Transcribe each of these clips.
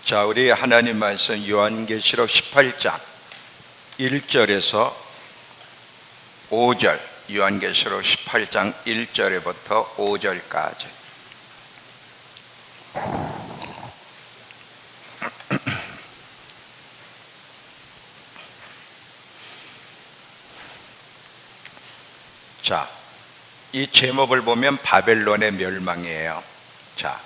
자, 우리 하나님 말씀 요한계시록 18장 1절에서 5절, 요한계시록 18장 1절부터 5절까지. 자, 이 제목을 보면 바벨론의 멸망이에요. 자,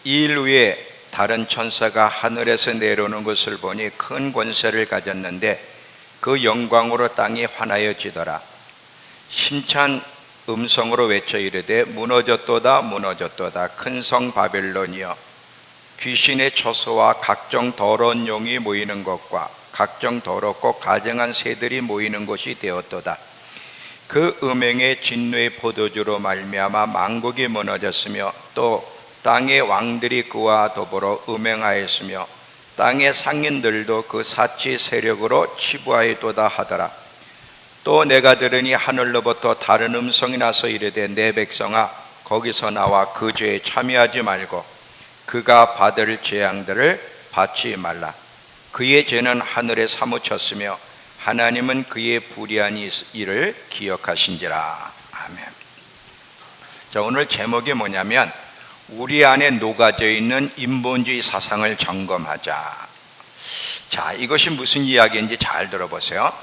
이 일 후에 다른 천사가 하늘에서 내려오는 것을 보니 큰 권세를 가졌는데 그 영광으로 땅이 환하여지더라. 심찬 음성으로 외쳐 이르되 무너졌도다 무너졌도다 큰 성 바벨론이여, 귀신의 처소와 각종 더러운 용이 모이는 것과 각종 더럽고 가증한 새들이 모이는 곳이 되었도다. 그 음행의 진노의 포도주로 말미암아 만국이 무너졌으며 또 땅의 왕들이 그와 더불어 음행하였으며 땅의 상인들도 그 사치 세력으로 치부하였도다 하더라. 또 내가 들으니 하늘로부터 다른 음성이 나서 이르되 내 백성아 거기서 나와 그 죄에 참여하지 말고 그가 받을 재앙들을 받지 말라. 그의 죄는 하늘에 사무쳤으며 하나님은 그의 불의한 일을 기억하신지라. 아멘. 자, 오늘 제목이 뭐냐면 우리 안에 녹아져 있는 인본주의 사상을 점검하자. 자, 이것이 무슨 이야기인지 잘 들어보세요.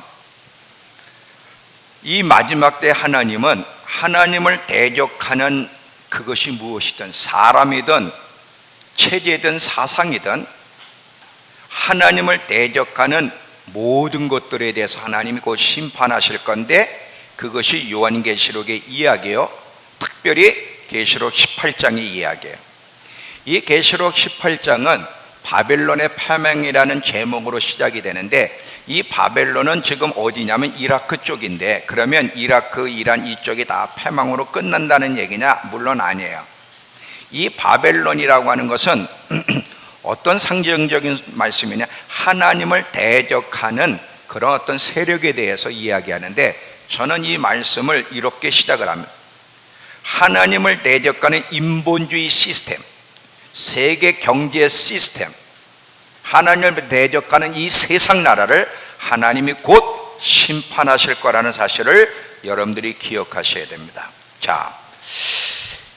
이 마지막 때 하나님은 하나님을 대적하는 그것이 무엇이든 사람이든 체제든 사상이든 하나님을 대적하는 모든 것들에 대해서 하나님이 곧 심판하실 건데 그것이 요한계시록의 이야기예요. 특별히 계시록 18장의 이야기예요. 이 계시록 18장은 바벨론의 패망이라는 제목으로 시작이 되는데 이 바벨론은 지금 어디냐면 이라크 쪽인데, 그러면 이라크, 이란 이쪽이 다 패망으로 끝난다는 얘기냐? 물론 아니에요. 이 바벨론이라고 하는 것은 어떤 상징적인 말씀이냐? 하나님을 대적하는 그런 어떤 세력에 대해서 이야기하는데, 저는 이 말씀을 이렇게 시작을 합니다. 하나님을 대적하는 인본주의 시스템, 세계 경제 시스템, 하나님을 대적하는 이 세상 나라를 하나님이 곧 심판하실 거라는 사실을 여러분들이 기억하셔야 됩니다. 자,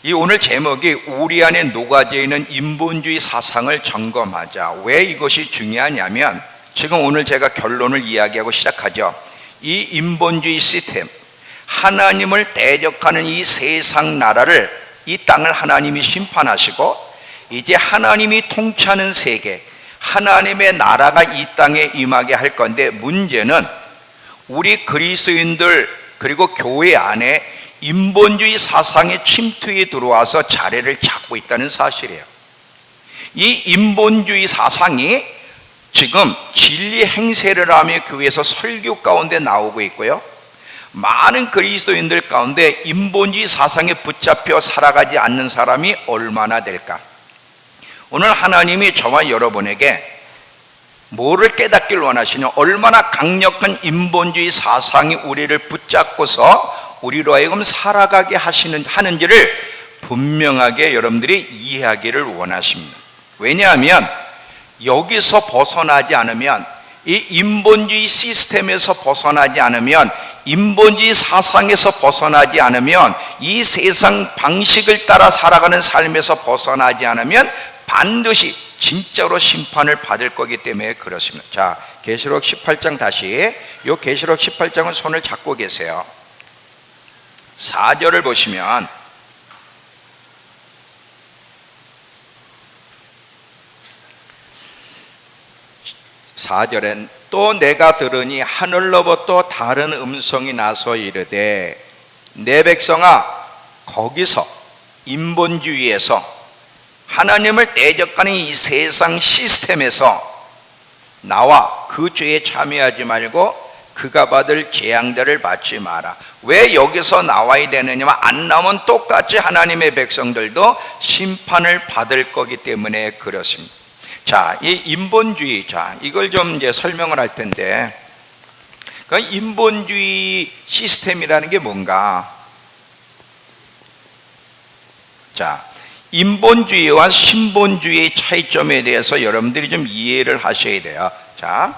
이 오늘 제목이 우리 안에 녹아져 있는 인본주의 사상을 점검하자. 왜 이것이 중요하냐면 지금 오늘 제가 결론을 이야기하고 시작하죠. 이 인본주의 시스템, 하나님을 대적하는 이 세상 나라를, 이 땅을 하나님이 심판하시고 이제 하나님이 통치하는 세계, 하나님의 나라가 이 땅에 임하게 할 건데, 문제는 우리 그리스도인들 그리고 교회 안에 인본주의 사상의 침투에 들어와서 자리를 잡고 있다는 사실이에요. 이 인본주의 사상이 지금 진리 행세를 하며 교회에서 설교 가운데 나오고 있고요, 많은 그리스도인들 가운데 인본주의 사상에 붙잡혀 살아가지 않는 사람이 얼마나 될까? 오늘 하나님이 저와 여러분에게 뭐를 깨닫길 원하시냐? 얼마나 강력한 인본주의 사상이 우리를 붙잡고서 우리로 하여금 살아가게 하는지를 분명하게 여러분들이 이해하기를 원하십니다. 왜냐하면 여기서 벗어나지 않으면, 이 인본주의 시스템에서 벗어나지 않으면, 인본주의 사상에서 벗어나지 않으면, 이 세상 방식을 따라 살아가는 삶에서 벗어나지 않으면 반드시 진짜로 심판을 받을 거기 때문에 그렇습니다. 자, 계시록 18장 다시, 요 계시록 18장은 손을 잡고 계세요. 4절을 보시면 (4절엔) 또 내가 들으니 하늘로부터 다른 음성이 나서 이르되 내 백성아 거기서, 인본주의에서 하나님을 대적하는 이 세상 시스템에서 나와 그 죄에 참여하지 말고 그가 받을 재앙들을 받지 마라. 왜 여기서 나와야 되느냐면 안 나오면 똑같이 하나님의 백성들도 심판을 받을 거기 때문에 그렇습니다. 자, 이 인본주의, 자, 이걸 좀 이제 설명을 할 텐데, 그 인본주의 시스템이라는 게 뭔가? 자, 인본주의와 신본주의의 차이점에 대해서 여러분들이 좀 이해를 하셔야 돼요. 자,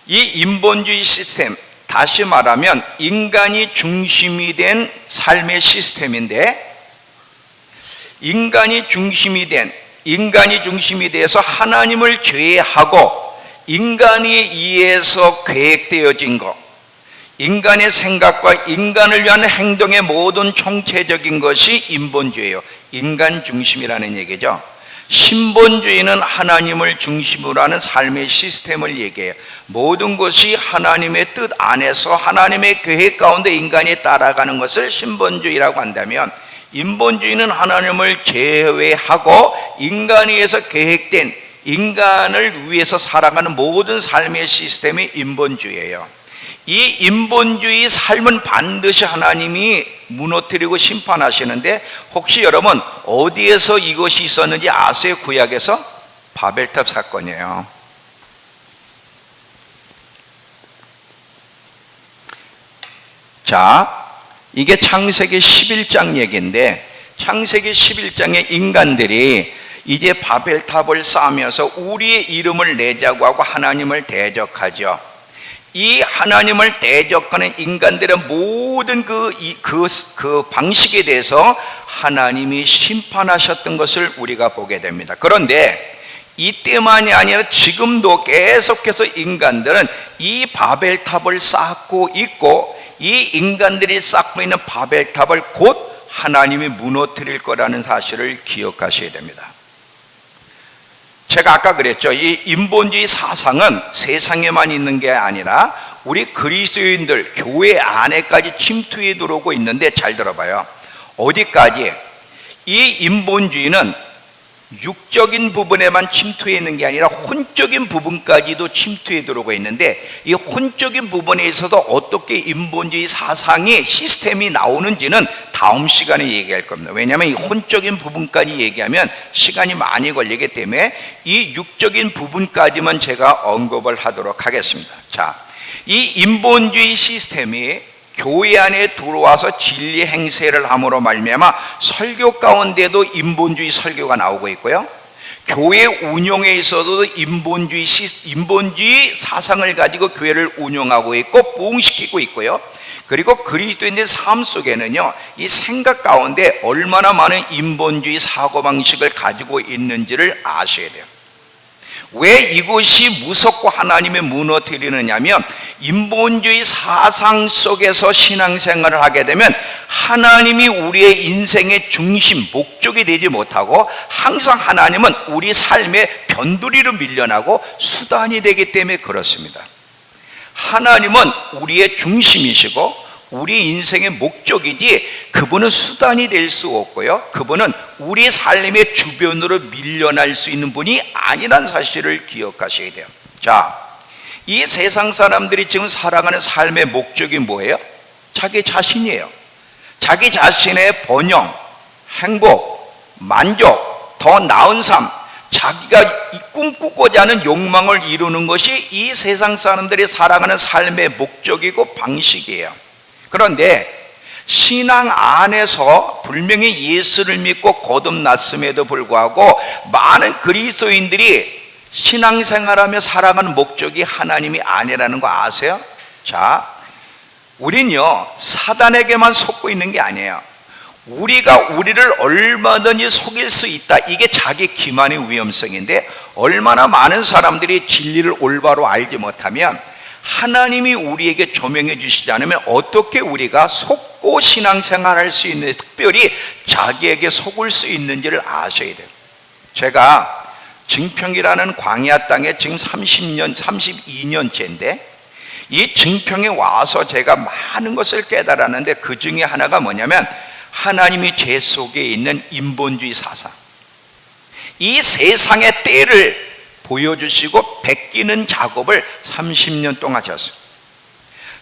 이 인본주의 시스템, 다시 말하면 인간이 중심이 된 삶의 시스템인데, 인간이 중심이 돼서 하나님을 제외하고 인간에 의해서 계획되어진 것, 인간의 생각과 인간을 위한 행동의 모든 총체적인 것이 인본주의예요. 인간 중심이라는 얘기죠. 신본주의는 하나님을 중심으로 하는 삶의 시스템을 얘기해요. 모든 것이 하나님의 뜻 안에서 하나님의 계획 가운데 인간이 따라가는 것을 신본주의라고 한다면, 인본주의는 하나님을 제외하고 인간에 의해서 계획된, 인간을 위해서 살아가는 모든 삶의 시스템이 인본주의예요. 이 인본주의 삶은 반드시 하나님이 무너뜨리고 심판하시는데, 혹시 여러분 어디에서 이것이 있었는지 아세요? 구약에서 바벨탑 사건이에요. 자, 이게 창세기 11장 얘기인데, 창세기 11장에 인간들이 이제 바벨탑을 쌓으면서 우리의 이름을 내자고 하고 하나님을 대적하죠. 이 하나님을 대적하는 인간들의 모든 그 방식에 대해서 하나님이 심판하셨던 것을 우리가 보게 됩니다. 그런데 이때만이 아니라 지금도 계속해서 인간들은 이 바벨탑을 쌓고 있고, 이 인간들이 쌓고 있는 바벨탑을 곧 하나님이 무너뜨릴 거라는 사실을 기억하셔야 됩니다. 제가 아까 그랬죠. 이 인본주의 사상은 세상에만 있는 게 아니라 우리 그리스도인들 교회 안에까지 침투해 들어오고 있는데, 잘 들어봐요. 어디까지? 이 인본주의는 육적인 부분에만 침투해 있는 게 아니라 혼적인 부분까지도 침투해 들어오고 있는데, 이 혼적인 부분에 있어서 어떻게 인본주의 사상의 시스템이 나오는지는 다음 시간에 얘기할 겁니다. 왜냐하면 이 혼적인 부분까지 얘기하면 시간이 많이 걸리기 때문에 이 육적인 부분까지만 제가 언급을 하도록 하겠습니다. 자, 이 인본주의 시스템이 교회 안에 들어와서 진리 행세를 함으로 말미암아 설교 가운데도 인본주의 설교가 나오고 있고요, 교회 운영에 있어서도 인본주의 사상을 가지고 교회를 운영하고 있고 부흥시키고 있고요, 그리고 그리스도인의 삶 속에는요, 이 생각 가운데 얼마나 많은 인본주의 사고방식을 가지고 있는지를 아셔야 돼요. 왜 이것이 무섭고 하나님의 무너뜨리느냐면, 인본주의 사상 속에서 신앙생활을 하게 되면 하나님이 우리의 인생의 중심, 목적이 되지 못하고 항상 하나님은 우리 삶의 변두리로 밀려나고 수단이 되기 때문에 그렇습니다. 하나님은 우리의 중심이시고 우리 인생의 목적이지 그분은 수단이 될 수 없고요, 그분은 우리 삶의 주변으로 밀려날 수 있는 분이 아니란 사실을 기억하셔야 돼요. 자, 이 세상 사람들이 지금 살아가는 삶의 목적이 뭐예요? 자기 자신이에요. 자기 자신의 번영, 행복, 만족, 더 나은 삶, 자기가 꿈꾸고자 하는 욕망을 이루는 것이 이 세상 사람들이 살아가는 삶의 목적이고 방식이에요. 그런데 신앙 안에서 분명히 예수를 믿고 거듭났음에도 불구하고 많은 그리스도인들이 신앙생활하며 살아가는 목적이 하나님이 아니라는 거 아세요? 자, 우린요 사단에게만 속고 있는 게 아니에요. 우리가 우리를 얼마든지 속일 수 있다, 이게 자기 기만의 위험성인데, 얼마나 많은 사람들이 진리를 올바로 알지 못하면 하나님이 우리에게 조명해 주시지 않으면 어떻게 우리가 속고 신앙생활할 수 있는, 특별히 자기에게 속을 수 있는지를 아셔야 돼요. 제가 증평이라는 광야 땅에 지금 32년째인데 이 증평에 와서 제가 많은 것을 깨달았는데, 그 중에 하나가 뭐냐면 하나님이 제 속에 있는 인본주의 사상, 이 세상의 때를 보여주시고 베끼는 작업을 30년 동안 하셨어요.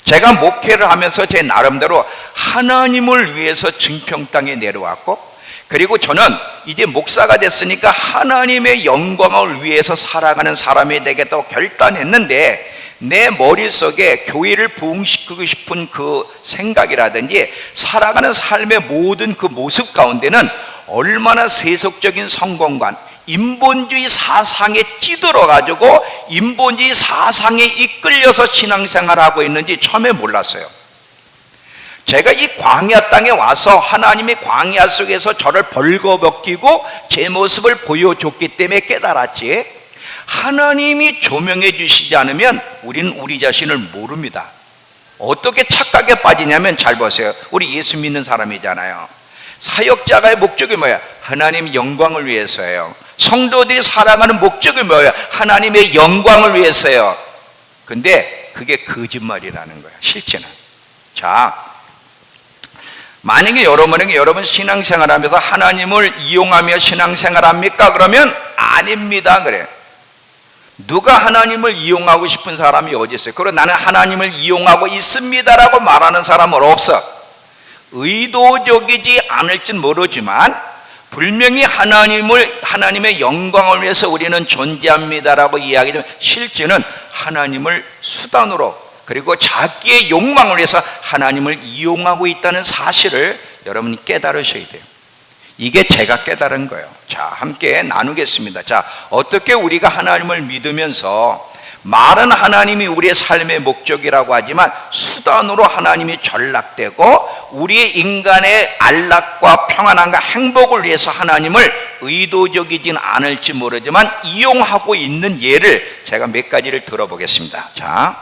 제가 목회를 하면서 제 나름대로 하나님을 위해서 증평 땅에 내려왔고, 그리고 저는 이제 목사가 됐으니까 하나님의 영광을 위해서 살아가는 사람이 되겠다고 결단했는데, 내 머릿속에 교회를 부흥시키고 싶은 그 생각이라든지 살아가는 삶의 모든 그 모습 가운데는 얼마나 세속적인 성공관, 인본주의 사상에 찌들어 가지고 인본주의 사상에 이끌려서 신앙생활을 하고 있는지 처음에 몰랐어요. 제가 이 광야 땅에 와서 하나님의 광야 속에서 저를 벌거벗기고 제 모습을 보여줬기 때문에 깨달았지, 하나님이 조명해 주시지 않으면 우리는 우리 자신을 모릅니다. 어떻게 착각에 빠지냐면, 잘 보세요. 우리 예수 믿는 사람이잖아요. 사역자가의 목적이 뭐야? 하나님 영광을 위해서예요. 성도들이 살아가는 목적이 뭐예요? 하나님의 영광을 위해서예요. 근데 그게 거짓말이라는 거예요, 실제는. 자, 만약에 여러분 신앙생활하면서 하나님을 이용하며 신앙생활합니까? 그러면 아닙니다. 그래. 누가 하나님을 이용하고 싶은 사람이 어디 있어요? 그리고 나는 하나님을 이용하고 있습니다라고 말하는 사람은 없어. 의도적이지 않을진 모르지만 분명히 하나님의 영광을 위해서 우리는 존재합니다라고 이야기하지만, 실제는 하나님을 수단으로, 그리고 자기의 욕망을 위해서 하나님을 이용하고 있다는 사실을 여러분이 깨달으셔야 돼요. 이게 제가 깨달은 거예요. 자, 함께 나누겠습니다. 자, 어떻게 우리가 하나님을 믿으면서, 말은 하나님이 우리의 삶의 목적이라고 하지만 수단으로 하나님이 전락되고 우리의 인간의 안락과 평안함과 행복을 위해서 하나님을 의도적이진 않을지 모르지만 이용하고 있는 예를 제가 몇 가지를 들어보겠습니다. 자,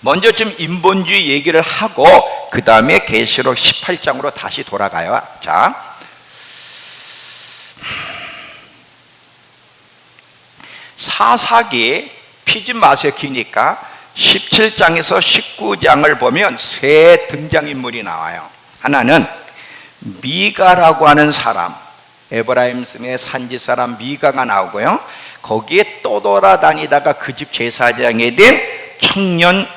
먼저 좀 인본주의 얘기를 하고 그 다음에 계시록 18장으로 다시 돌아가요. 자, 사사기 피지 마세요, 기니까 17장에서 19장을 보면 세 등장인물이 나와요. 하나는 미가라고 하는 사람, 에브라임의 산지 사람 미가가 나오고요, 거기에 떠돌아다니다가 그 집 제사장이 된 청년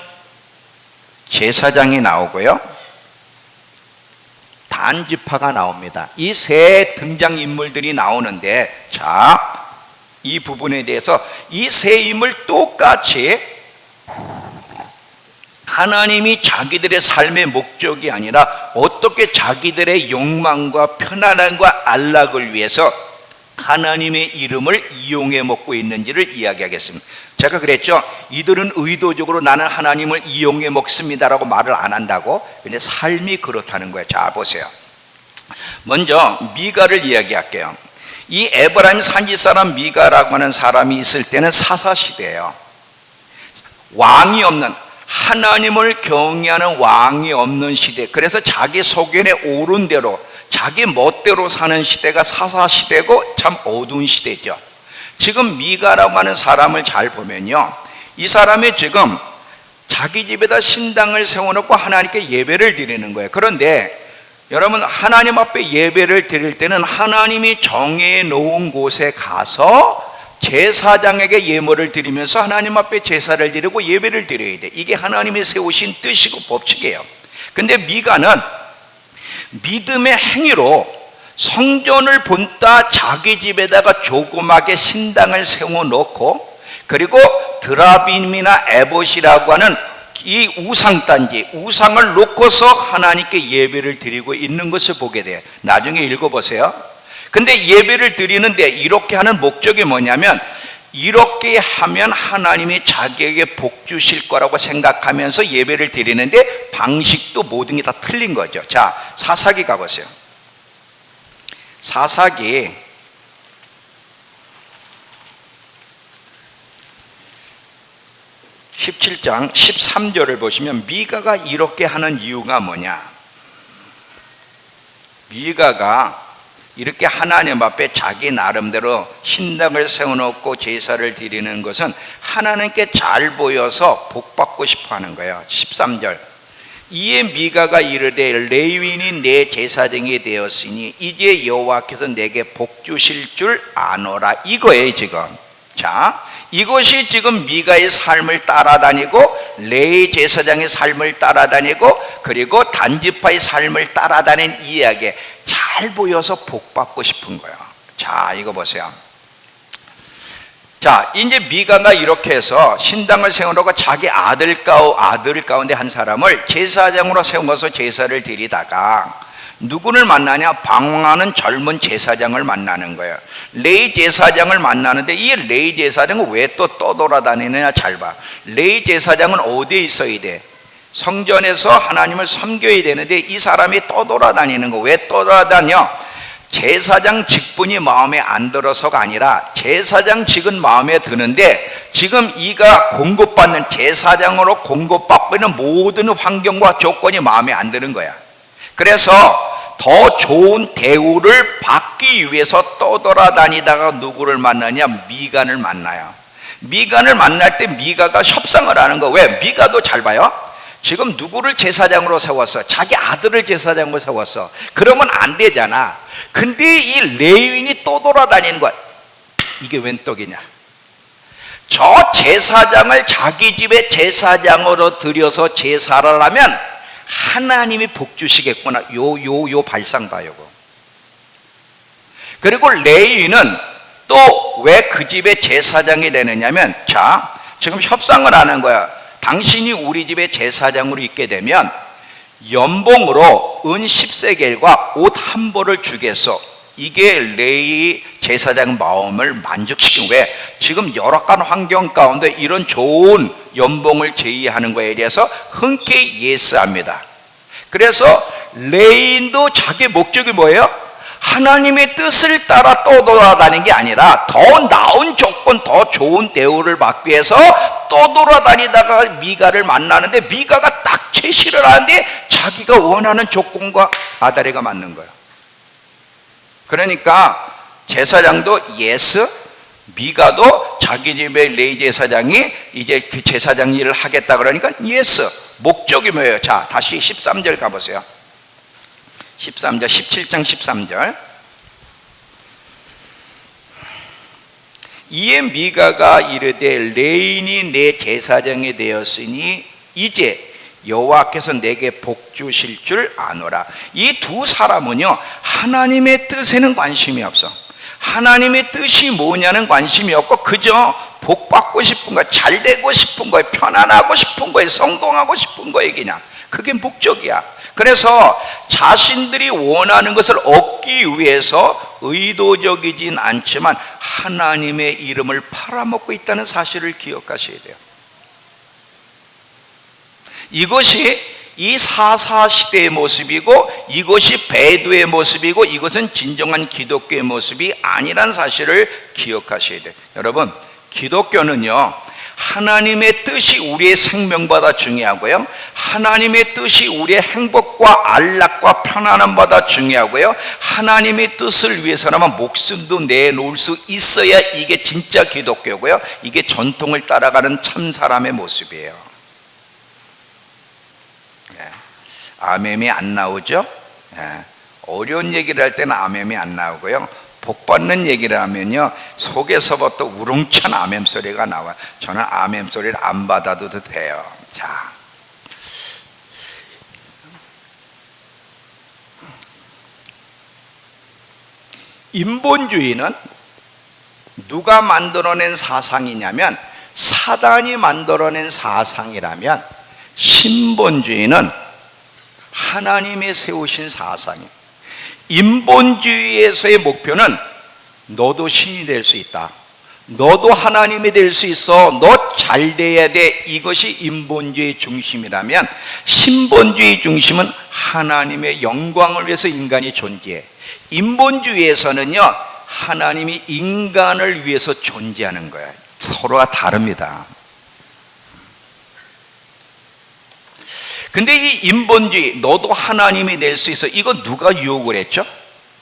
제사장이 나오고요, 단지파가 나옵니다. 이 세 등장인물들이 나오는데, 자, 이 부분에 대해서 이 세 인물 똑같이 하나님이 자기들의 삶의 목적이 아니라 어떻게 자기들의 욕망과 편안함과 안락을 위해서 하나님의 이름을 이용해 먹고 있는지를 이야기하겠습니다. 제가 그랬죠, 이들은 의도적으로 나는 하나님을 이용해 먹습니다라고 말을 안 한다고. 근데 삶이 그렇다는 거예요. 자, 보세요. 먼저 미가를 이야기할게요. 이 에브라임 산지 사람 미가라고 하는 사람이 있을 때는 사사시대예요. 왕이 없는, 하나님을 경외하는 왕이 없는 시대. 그래서 자기 소견에 오른 대로 자기 멋대로 사는 시대가 사사시대고 참 어두운 시대죠. 지금 미가라고 하는 사람을 잘 보면요, 이 사람이 지금 자기 집에다 신당을 세워놓고 하나님께 예배를 드리는 거예요. 그런데 여러분, 하나님 앞에 예배를 드릴 때는 하나님이 정해 놓은 곳에 가서 제사장에게 예물을 드리면서 하나님 앞에 제사를 드리고 예배를 드려야 돼. 이게 하나님이 세우신 뜻이고 법칙이에요. 근데 미가는 믿음의 행위로 성전을 본따 자기 집에다가 조그맣게 신당을 세워놓고, 그리고 드라빔이나 에봇이라고 하는 이 우상단지, 우상을 놓고서 하나님께 예배를 드리고 있는 것을 보게 돼요. 나중에 읽어보세요. 근데 예배를 드리는데 이렇게 하는 목적이 뭐냐면, 이렇게 하면 하나님이 자기에게 복 주실 거라고 생각하면서 예배를 드리는데 방식도 모든 게 다 틀린 거죠. 자, 사사기 가보세요. 사사기 17장 13절을 보시면 미가가 이렇게 하는 이유가 뭐냐? 미가가 이렇게 하나님 앞에 자기 나름대로 신당을 세워놓고 제사를 드리는 것은 하나님께 잘 보여서 복 받고 싶어 하는 거예요. 13절, 이에 미가가 이르되 레위인이 내 제사장이 되었으니 이제 여호와께서 내게 복 주실 줄 아노라, 이거예요 지금. 자, 이것이 지금 미가의 삶을 따라다니고 레위 제사장의 삶을 따라다니고 그리고 단지파의 삶을 따라다닌 이야기, 잘 보여서 복 받고 싶은 거예요. 자, 이거 보세요. 자, 이제 미가가 이렇게 해서 신당을 세우려고 자기 아들 가운데 한 사람을 제사장으로 세워서 제사를 드리다가 누구를 만나냐? 방황하는 젊은 제사장을 만나는 거예요. 레위 제사장을 만나는데 이 레위 제사장은 왜 또 떠돌아다니느냐? 잘 봐. 레위 제사장은 어디에 있어야 돼? 성전에서 하나님을 섬겨야 되는데 이 사람이 떠돌아다니는 거. 왜 떠돌아다녀? 제사장 직분이 마음에 안 들어서가 아니라 제사장 직은 마음에 드는데 지금 이가 공급받는 제사장으로 공급받고 있는 모든 환경과 조건이 마음에 안 드는 거야. 그래서 더 좋은 대우를 받기 위해서 떠돌아다니다가 누구를 만나냐? 미간을 만나요. 미간을 만날 때 미가가 협상을 하는 거. 왜? 미가도 잘 봐요. 지금 누구를 제사장으로 세웠어? 자기 아들을 제사장으로 세웠어. 그러면 안 되잖아. 근데 이 레위인이 떠돌아다니는 거야. 이게 웬 떡이냐? 저 제사장을 자기 집에 제사장으로 들여서 제사를 하면 하나님이 복 주시겠구나. 요 발상 봐요. 그리고 레위인은 또 왜 그 집에 제사장이 되느냐면, 자, 지금 협상을 하는 거야. 당신이 우리 집에 제사장으로 있게 되면 연봉으로 은 10세겔과 옷 한 벌을 주겠어. 이게 레위 제사장 마음을 만족시킨 거예요. 지금 열악한 환경 가운데 이런 좋은 연봉을 제의하는 거에 대해서 흔쾌히 예스합니다. 그래서 레위인도 자기 목적이 뭐예요? 하나님의 뜻을 따라 떠돌아다니는 게 아니라 더 나은 조건, 더 좋은 대우를 받기 위해서 떠돌아다니다가 미가를 만나는데 미가가 딱 제시를 하는데 자기가 원하는 조건과 아다리가 맞는 거예요. 그러니까 제사장도 예스, 미가도 자기 집에 레위 제사장이 이제 그 제사장 일을 하겠다 그러니까 예스. 목적이 뭐예요? 자, 다시 13절 가보세요. 13절, 17장 13절. 이에 미가가 이르되 레인이 내 제사장이 되었으니 이제 여호와께서 내게 복 주실 줄 아노라. 이 두 사람은요, 하나님의 뜻에는 관심이 없어. 하나님의 뜻이 뭐냐는 관심이 없고 그저 복 받고 싶은 거야, 잘 되고 싶은 거야, 편안하고 싶은 거야, 성공하고 싶은 거야. 그냥 그게 목적이야. 그래서 자신들이 원하는 것을 얻기 위해서 의도적이진 않지만 하나님의 이름을 팔아먹고 있다는 사실을 기억하셔야 돼요. 이것이 이 사사시대의 모습이고 이것이 배도의 모습이고 이것은 진정한 기독교의 모습이 아니란 사실을 기억하셔야 돼요. 여러분, 기독교는요, 하나님의 뜻이 우리의 생명보다 중요하고요, 하나님의 뜻이 우리의 행복과 안락과 편안함보다 중요하고요, 하나님의 뜻을 위해서라면 목숨도 내놓을 수 있어야 이게 진짜 기독교고요, 이게 전통을 따라가는 참 사람의 모습이에요. 아멘이 안 나오죠? 어려운 얘기를 할 때는 아멘이 안 나오고요, 복 받는 얘기를 하면요 속에서부터 우렁찬 아멘 소리가 나와요. 저는 아멘 소리를 안 받아도 돼요. 자, 인본주의는 누가 만들어낸 사상이냐면 사단이 만들어낸 사상이라면, 신본주의는 하나님이 세우신 사상이에요. 인본주의에서의 목표는 너도 신이 될 수 있다, 너도 하나님이 될 수 있어, 너 잘 돼야 돼, 이것이 인본주의 중심이라면, 신본주의 중심은 하나님의 영광을 위해서 인간이 존재해. 인본주의에서는요 하나님이 인간을 위해서 존재하는 거야. 서로가 다릅니다. 근데 이 인본주의, 너도 하나님이 될 수 있어, 이거 누가 유혹을 했죠?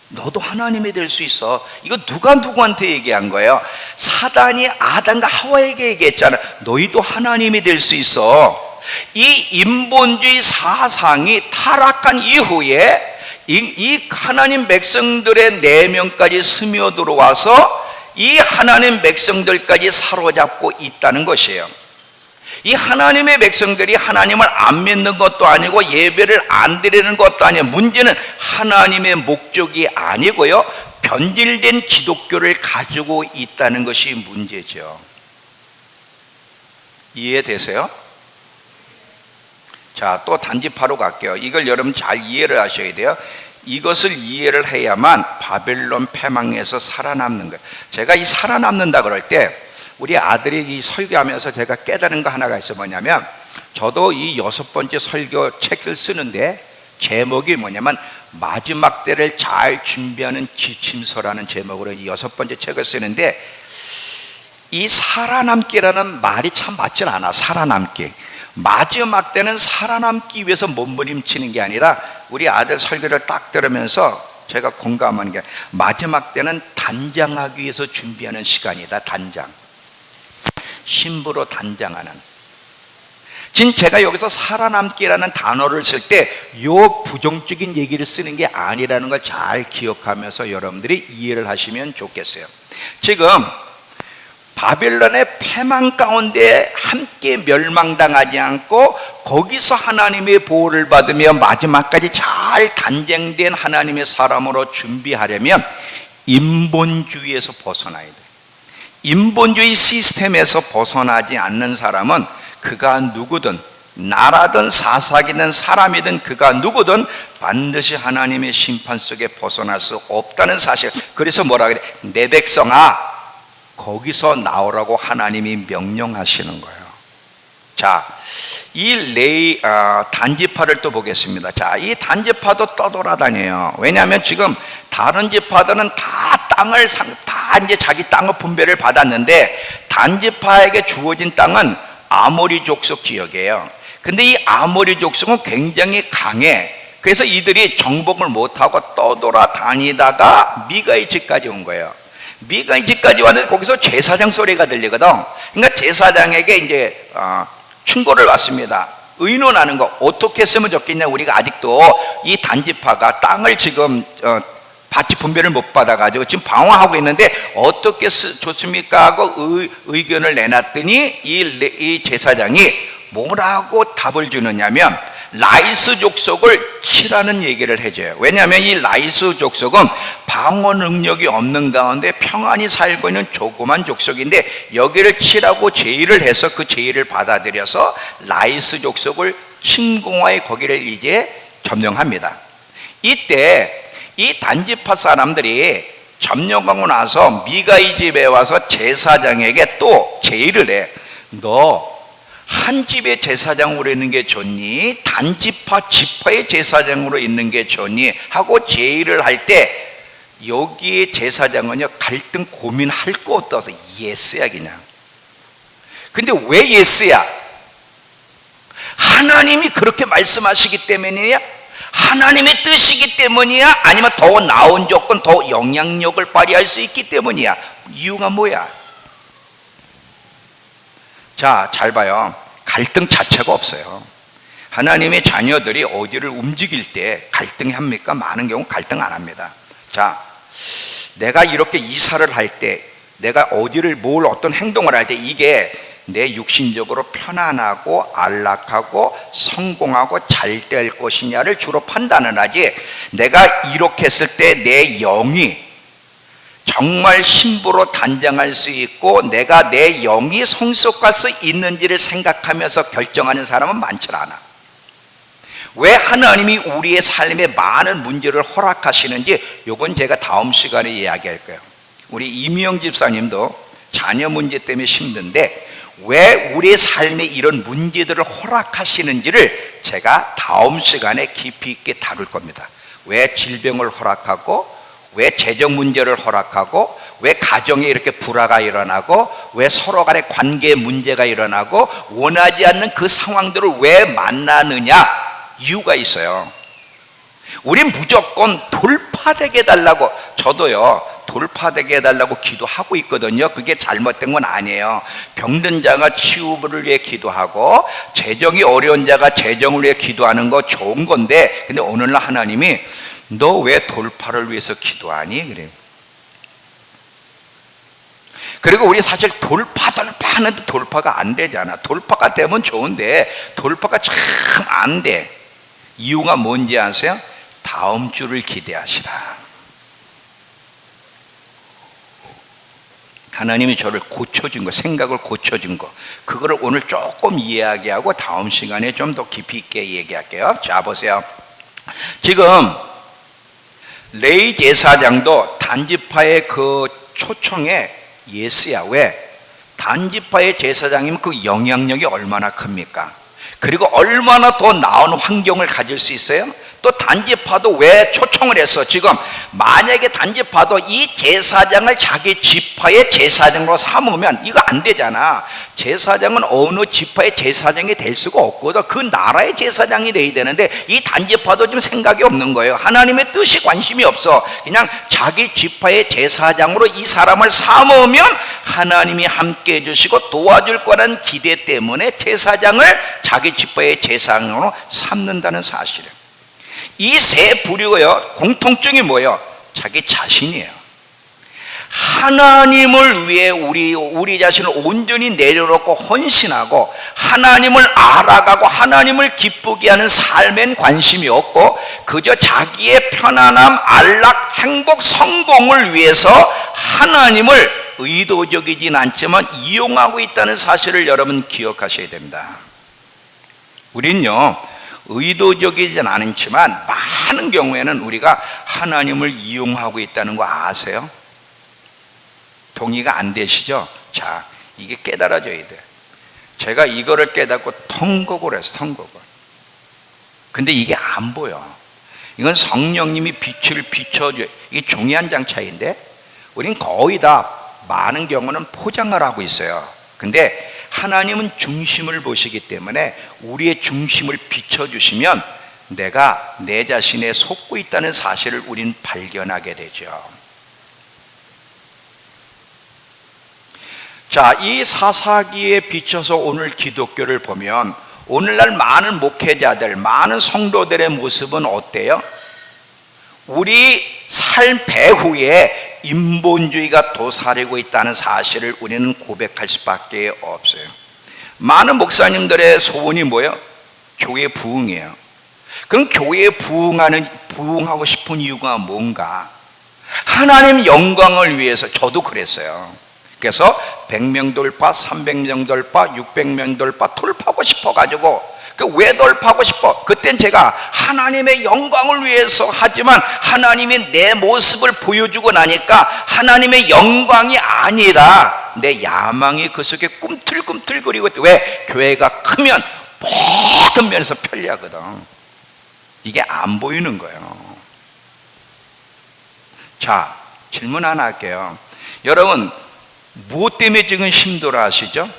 너도 하나님이 될 수 있어, 이거 누가 누구한테 얘기한 거예요? 사단이 아담과 하와에게 얘기했잖아. 너희도 하나님이 될 수 있어. 이 인본주의 사상이 타락한 이후에 이 하나님 백성들의 내면까지 스며들어와서 이 하나님 백성들까지 사로잡고 있다는 것이에요. 이 하나님의 백성들이 하나님을 안 믿는 것도 아니고 예배를 안 드리는 것도 아니에요. 문제는 하나님의 목적이 아니고요, 변질된 기독교를 가지고 있다는 것이 문제죠. 이해되세요? 자, 또 단지파로 갈게요. 이걸 여러분 잘 이해를 하셔야 돼요. 이것을 이해를 해야만 바벨론 패망에서 살아남는 거예요. 제가 이 살아남는다 그럴 때 우리 아들이 이 설교하면서 제가 깨달은 거 하나가 있어. 뭐냐면, 저도 이 6번째 설교 책을 쓰는데 제목이 뭐냐면 마지막 때를 잘 준비하는 지침서라는 제목으로 이 6번째 책을 쓰는데, 이 살아남기라는 말이 참 맞질 않아. 살아남기, 마지막 때는 살아남기 위해서 몸부림치는 게 아니라, 우리 아들 설교를 딱 들으면서 제가 공감하는 게, 마지막 때는 단장하기 위해서 준비하는 시간이다. 단장, 신부로 단장하는. 지금 제가 여기서 살아남기라는 단어를 쓸 때 요 부정적인 얘기를 쓰는 게 아니라는 걸 잘 기억하면서 여러분들이 이해를 하시면 좋겠어요. 지금 바벨론의 패망 가운데 함께 멸망당하지 않고 거기서 하나님의 보호를 받으며 마지막까지 잘 단장된 하나님의 사람으로 준비하려면 인본주의에서 벗어나야 돼요. 인본주의 시스템에서 벗어나지 않는 사람은, 그가 누구든, 나라든 사사기든 사람이든 그가 누구든 반드시 하나님의 심판 속에 벗어날 수 없다는 사실. 그래서 뭐라 그래? 내 백성아, 거기서 나오라고 하나님이 명령하시는 거예요. 자, 이 단지파를 또 보겠습니다. 자, 이 단지파도 떠돌아다녀요. 왜냐하면 지금 다른 지파들은 다 이제 자기 땅의 분배를 받았는데, 단지파에게 주어진 땅은 아모리 족속 지역이에요. 근데 이 아모리 족속은 굉장히 강해. 그래서 이들이 정복을 못하고 떠돌아다니다가 미가의 집까지 온 거예요. 미가의 집까지 왔는데 거기서 제사장 소리가 들리거든. 그러니까 제사장에게 이제 충고를 받습니다. 의논하는 거, 어떻게 했으면 좋겠냐. 우리가 아직도 이 단지파가 땅을 지금 밭이 분배를 못 받아가지고 지금 방황하고 있는데 어떻게 좋습니까 하고 의견을 내놨더니 이 제사장이 뭐라고 답을 주느냐면, 라이스 족속을 치라는 얘기를 해줘요. 왜냐하면 이 라이스 족속은 방어 능력이 없는 가운데 평안히 살고 있는 조그만 족속인데, 여기를 치라고 제의를 해서 그 제의를 받아들여서 라이스 족속을 침공하여 거기를 이제 점령합니다. 이때 이 단지파 사람들이 점령하고 나서 미가의 집에 와서 제사장에게 또 제의를 해. 너 한 집의 제사장으로 있는 게 좋니? 단지파 지파의 제사장으로 있는 게 좋니? 하고 제의를 할 때, 여기에 제사장은요, 갈등 고민할 거 없어서 예스야 그냥. 근데 왜 예스야? 하나님이 그렇게 말씀하시기 때문이야? 하나님의 뜻이기 때문이야? 아니면 더 나은 조건, 더 영향력을 발휘할 수 있기 때문이야? 이유가 뭐야? 자, 잘 봐요. 갈등 자체가 없어요. 하나님의 자녀들이 어디를 움직일 때 갈등이 합니까? 많은 경우 갈등 안 합니다. 자, 내가 이렇게 이사를 할 때, 내가 어디를 어떤 행동을 할 때 이게 내 육신적으로 편안하고 안락하고 성공하고 잘 될 것이냐를 주로 판단을 하지, 내가 이렇게 했을 때 내 영이 정말 신부로 단장할 수 있고 내가 내 영이 성숙할 수 있는지를 생각하면서 결정하는 사람은 많지 않아. 왜 하나님이 우리의 삶에 많은 문제를 허락하시는지 이건 제가 다음 시간에 이야기할 거예요. 우리 이미영 집사님도 자녀 문제 때문에 힘든데 왜 우리의 삶에 이런 문제들을 허락하시는지를 제가 다음 시간에 깊이 있게 다룰 겁니다. 왜 질병을 허락하고, 왜 재정 문제를 허락하고, 왜 가정에 이렇게 불화가 일어나고, 왜 서로 간의 관계에 문제가 일어나고, 원하지 않는 그 상황들을 왜 만나느냐, 이유가 있어요. 우린 무조건 돌파되게 해달라고, 저도요 돌파되게 해달라고 기도하고 있거든요. 그게 잘못된 건 아니에요. 병든 자가 치유를 위해 기도하고 재정이 어려운 자가 재정을 위해 기도하는 거 좋은 건데, 근데 오늘날 하나님이 너 왜 돌파를 위해서 기도하니? 그래요. 그리고 우리 사실 돌파 하는데 돌파가 안 되잖아. 돌파가 되면 좋은데 돌파가 참 안 돼. 이유가 뭔지 아세요? 다음 주를 기대하시라. 하나님이 저를 고쳐준 거, 생각을 고쳐준 거, 그거를 오늘 조금 이야기하고 다음 시간에 좀 더 깊이 있게 얘기할게요. 자, 보세요. 지금 레위 제사장도 단지파의 그 초청에 예스야. 왜? 단지파의 제사장이면 그 영향력이 얼마나 큽니까? 그리고 얼마나 더 나은 환경을 가질 수 있어요? 또 단지파도 왜 초청을 했어? 지금 만약에 단지파도 이 제사장을 자기 지파의 제사장으로 삼으면 이거 안 되잖아. 제사장은 어느 지파의 제사장이 될 수가 없거든. 그 나라의 제사장이 돼야 되는데 이 단지파도 좀 생각이 없는 거예요. 하나님의 뜻이 관심이 없어. 그냥 자기 지파의 제사장으로 이 사람을 삼으면 하나님이 함께 해주시고 도와줄 거라는 기대 때문에 제사장을 자기 지파의 제사장으로 삼는다는 사실이에요. 이 세 부류가요, 공통점이 뭐예요? 자기 자신이에요. 하나님을 위해 우리 자신을 온전히 내려놓고 헌신하고 하나님을 알아가고 하나님을 기쁘게 하는 삶엔 관심이 없고 그저 자기의 편안함, 안락, 행복, 성공을 위해서 하나님을 의도적이진 않지만 이용하고 있다는 사실을 여러분 기억하셔야 됩니다. 우린요, 의도적이진 않지만 많은 경우에는 우리가 하나님을 이용하고 있다는 거 아세요? 동의가 안 되시죠? 자, 이게 깨달아져야 돼. 제가 이거를 깨닫고 통곡을 했어, 통곡을. 근데 이게 안 보여. 이건 성령님이 빛을 비춰줘요. 이게 종이 한 장 차이인데 우린 거의 다 많은 경우는 포장을 하고 있어요. 근데 하나님은 중심을 보시기 때문에 우리의 중심을 비춰주시면 내가 내 자신에 속고 있다는 사실을 우린 발견하게 되죠. 자, 이 사사기에 비춰서 오늘 기독교를 보면 오늘날 많은 목회자들, 많은 성도들의 모습은 어때요? 우리 삶 배후에 인본주의가 도사리고 있다는 사실을 우리는 고백할 수밖에 없어요. 많은 목사님들의 소원이 뭐예요? 교회 부흥이에요. 그럼 교회에 부흥하고 싶은 이유가 뭔가? 하나님 영광을 위해서. 저도 그랬어요. 그래서 100명 돌파, 300명 돌파, 600명 돌파 돌파하고 싶어가지고 왜 돌파하고 싶어? 그땐 제가 하나님의 영광을 위해서 하지만 하나님이 내 모습을 보여주고 나니까 하나님의 영광이 아니라 내 야망이 그 속에 꿈틀꿈틀거리고. 왜? 교회가 크면 모든 면에서 편리하거든. 이게 안 보이는 거예요. 자, 질문 하나 할게요. 여러분, 무엇 때문에 지금 힘들어 하시죠?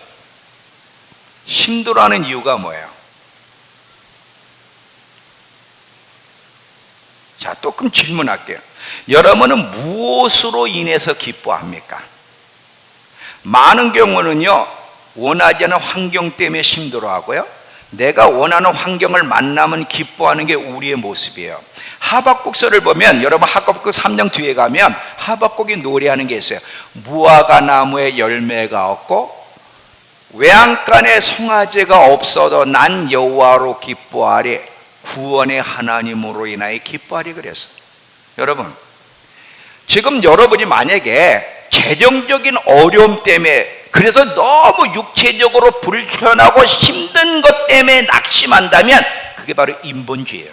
힘들어하는 이유가 뭐예요? 자, 또 그럼 질문할게요. 여러분은 무엇으로 인해서 기뻐합니까? 많은 경우는요, 원하지 않은 환경 때문에 힘들어하고요, 내가 원하는 환경을 만나면 기뻐하는 게 우리의 모습이에요. 하박국서를 보면 여러분 하박국 3장 뒤에 가면 하박국이 노래하는 게 있어요. 무화과 나무에 열매가 없고 외양간에 송아지가 없어도 난 여호와로 기뻐하리, 구원의 하나님으로 인하여 기뻐하리 그랬어요. 여러분, 지금 여러분이 만약에 재정적인 어려움 때문에, 그래서 너무 육체적으로 불편하고 힘든 것 때문에 낙심한다면 그게 바로 인본주의예요.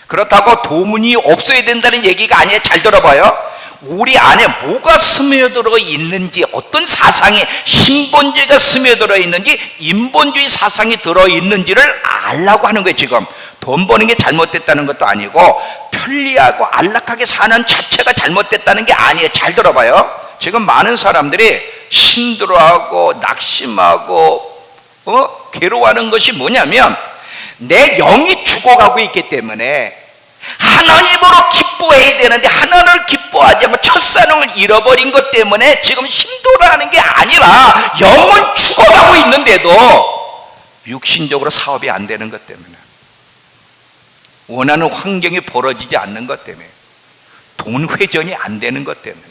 그렇다고 도문이 없어야 된다는 얘기가 아니에요. 잘 들어봐요. 우리 안에 뭐가 스며들어 있는지, 어떤 사상이 신본주의가 스며들어 있는지, 인본주의 사상이 들어있는지를 알라고 하는 거예요. 지금 돈 버는 게 잘못됐다는 것도 아니고 편리하고 안락하게 사는 자체가 잘못됐다는 게 아니에요. 잘 들어봐요. 지금 많은 사람들이 힘들어하고 낙심하고 괴로워하는 것이 뭐냐면 내 영이 죽어가고 있기 때문에 하나님으로 기뻐해야 되는데 하나님을 기뻐하지 않고 첫사랑을 잃어버린 것 때문에 지금 힘들어하는 게 아니라 영은 죽어가고 있는데도 육신적으로 사업이 안 되는 것 때문에, 원하는 환경이 벌어지지 않는 것 때문에, 돈 회전이 안 되는 것 때문에,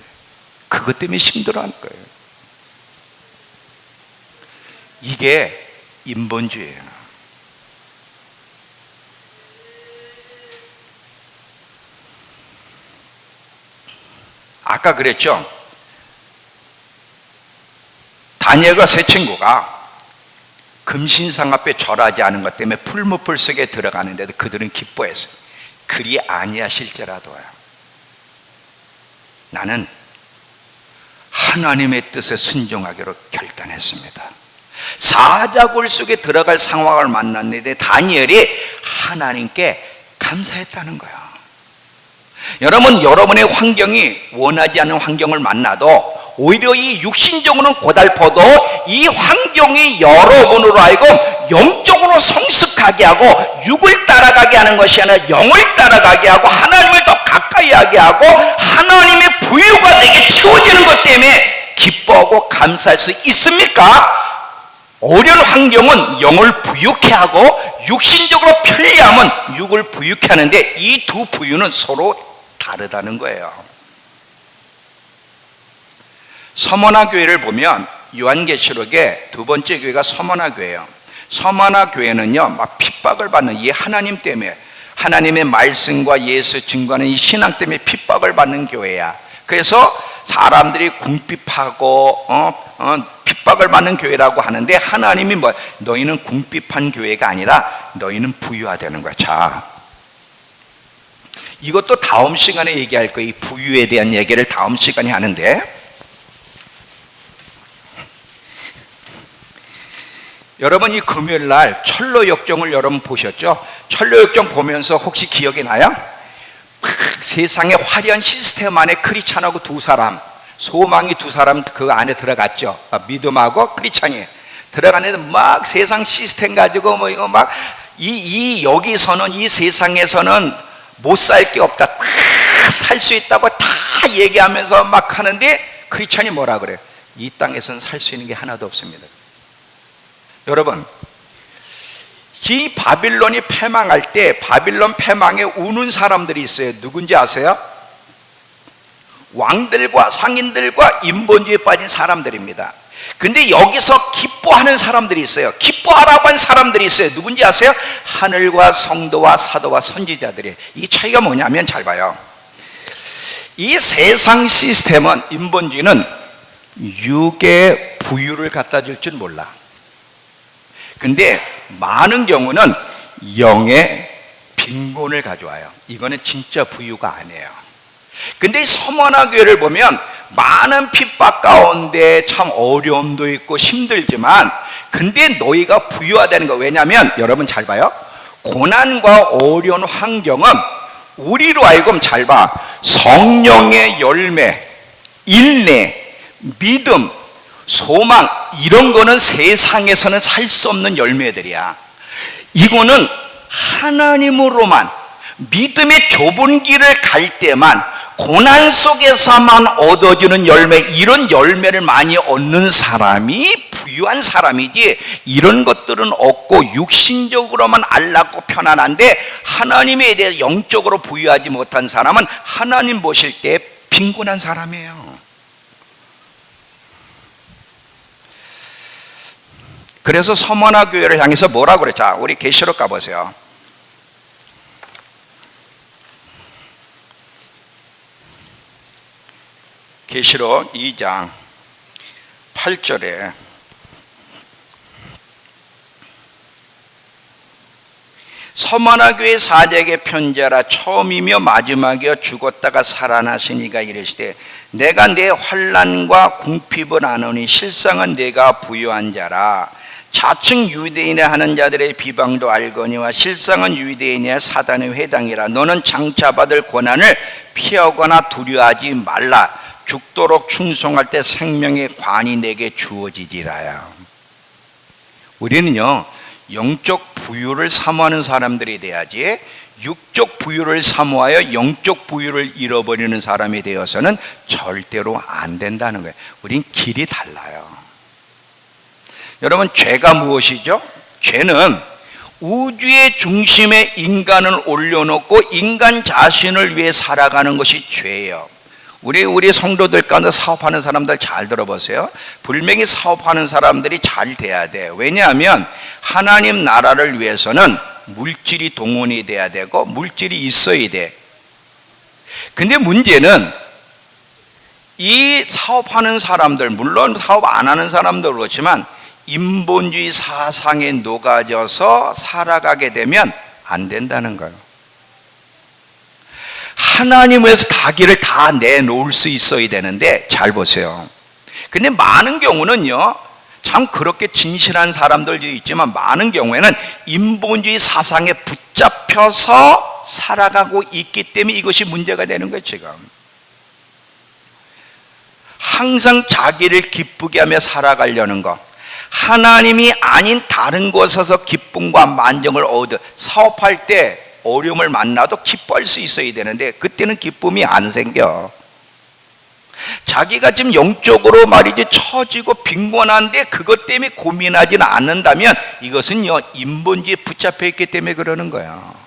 그것 때문에 힘들어하는 거예요. 이게 인본주의예요. 아까 그랬죠? 다니엘과 세 친구가 금신상 앞에 절하지 않은 것 때문에 풀무불 속에 들어가는데도 그들은 기뻐했어요. 그리 아니하실지라도요, 나는 하나님의 뜻에 순종하기로 결단했습니다. 사자굴 속에 들어갈 상황을 만났는데 다니엘이 하나님께 감사했다는 거예요. 여러분, 여러분의 환경이 원하지 않는 환경을 만나도 오히려 이 육신적으로는 고달퍼도 이 환경이 여러분으로 하여금 영적으로 성숙하게 하고 육을 따라가게 하는 것이 아니라 영을 따라가게 하고 하나님을 더 가까이 하게 하고 하나님의 부유가 내게 주어지는 것 때문에 기뻐하고 감사할 수 있습니까? 어려운 환경은 영을 부유케 하고 육신적으로 편리함은 육을 부유케 하는데 이 두 부유는 서로 다르다는 거예요. 서머나 교회를 보면 요한계시록의 두 번째 교회가 서머나 교회예요. 서머나 교회는요, 막 핍박을 받는, 이 하나님 때문에, 하나님의 말씀과 예수 증거하는 이 신앙 때문에 핍박을 받는 교회야. 그래서 사람들이 궁핍하고 핍박을 받는 교회라고 하는데, 하나님이 뭐, 너희는 궁핍한 교회가 아니라 너희는 부유하다는 거야. 자, 이것도 다음 시간에 얘기할 거예요. 이 부유에 대한 얘기를 다음 시간에 하는데, 여러분, 이 금요일 날 철로역정을 여러분 보셨죠? 철로역정 보면서 혹시 기억이 나요? 세상에 화려한 시스템 안에 크리스찬하고 두 사람, 소망이 두 사람 그 안에 들어갔죠. 믿음하고 크리스찬이 들어갔는데 막 세상 시스템 가지고 뭐 이거 막 여기서는 이 세상에서는 못 살 게 없다, 살 수 있다고 다 얘기하면서 막 하는데 크리스찬이 뭐라 그래요? 이 땅에서는 살 수 있는 게 하나도 없습니다. 여러분, 이 바빌론이 패망할 때 바빌론 패망에 우는 사람들이 있어요. 누군지 아세요? 왕들과 상인들과 인본주의에 빠진 사람들입니다. 근데 여기서 기뻐하는 사람들이 있어요. 기뻐하라고 한 사람들이 있어요. 누군지 아세요? 하늘과 성도와 사도와 선지자들이. 이 차이가 뭐냐면, 잘 봐요. 이 세상 시스템은, 인본주의는 육의 부유를 갖다 줄 줄 몰라. 근데 많은 경우는 영의 빈곤을 가져와요. 이거는 진짜 부유가 아니에요. 근데 서머나 교회를 보면 많은 핍박 가운데 참 어려움도 있고 힘들지만, 근데 너희가 부유하다는 거. 왜냐하면 여러분 잘 봐요. 고난과 어려운 환경은 우리로 하여금, 잘 봐, 성령의 열매, 인내, 믿음, 소망, 이런 거는 세상에서는 살 수 없는 열매들이야. 이거는 하나님으로만, 믿음의 좁은 길을 갈 때만, 고난 속에서만 얻어지는 열매, 이런 열매를 많이 얻는 사람이 부유한 사람이지, 이런 것들은 없고 육신적으로만 안락고 편안한데 하나님에 대해 영적으로 부유하지 못한 사람은 하나님 보실 때 빈곤한 사람이에요. 그래서 서머나 교회를 향해서 뭐라고 그래? 자, 우리 계시록 가보세요. 계시록 2장 8절에 서머나 교회 사제에게 편지하라. 처음이며 마지막이여 죽었다가 살아나시니가 이르시되, 내가 내 환난과 궁핍을 아노니 실상은 내가 부유한 자라. 자칭 유대인에 하는 자들의 비방도 알거니와 실상은 유대인의 사단의 회당이라. 너는 장차 받을 고난을 피하거나 두려워하지 말라. 죽도록 충성할 때 생명의 관이 내게 주어지리라야. 우리는요, 영적 부유를 사모하는 사람들이 돼야지, 육적 부유를 사모하여 영적 부유를 잃어버리는 사람이 되어서는 절대로 안 된다는 거예요. 우린 길이 달라요. 여러분, 죄가 무엇이죠? 죄는 우주의 중심에 인간을 올려놓고 인간 자신을 위해 살아가는 것이 죄예요. 우리 성도들 가운데 사업하는 사람들 잘 들어보세요. 분명히 사업하는 사람들이 잘 돼야 돼요. 왜냐하면 하나님 나라를 위해서는 물질이 동원이 돼야 되고 물질이 있어야 돼. 근데 문제는 이 사업하는 사람들, 물론 사업 안 하는 사람도 그렇지만 인본주의 사상에 녹아져서 살아가게 되면 안 된다는 거예요. 하나님에서 자기를 다 내놓을 수 있어야 되는데, 잘 보세요. 근데 많은 경우는요, 참 그렇게 진실한 사람들도 있지만 많은 경우에는 인본주의 사상에 붙잡혀서 살아가고 있기 때문에 이것이 문제가 되는 거예요. 지금 항상 자기를 기쁘게 하며 살아가려는 것, 하나님이 아닌 다른 곳에서 기쁨과 만족을 얻어, 사업할 때 어려움을 만나도 기뻐할 수 있어야 되는데 그때는 기쁨이 안 생겨. 자기가 지금 영적으로 말이지 처지고 빈곤한데 그것 때문에 고민하지는 않는다면 이것은요, 인본주의에 붙잡혀 있기 때문에 그러는 거야.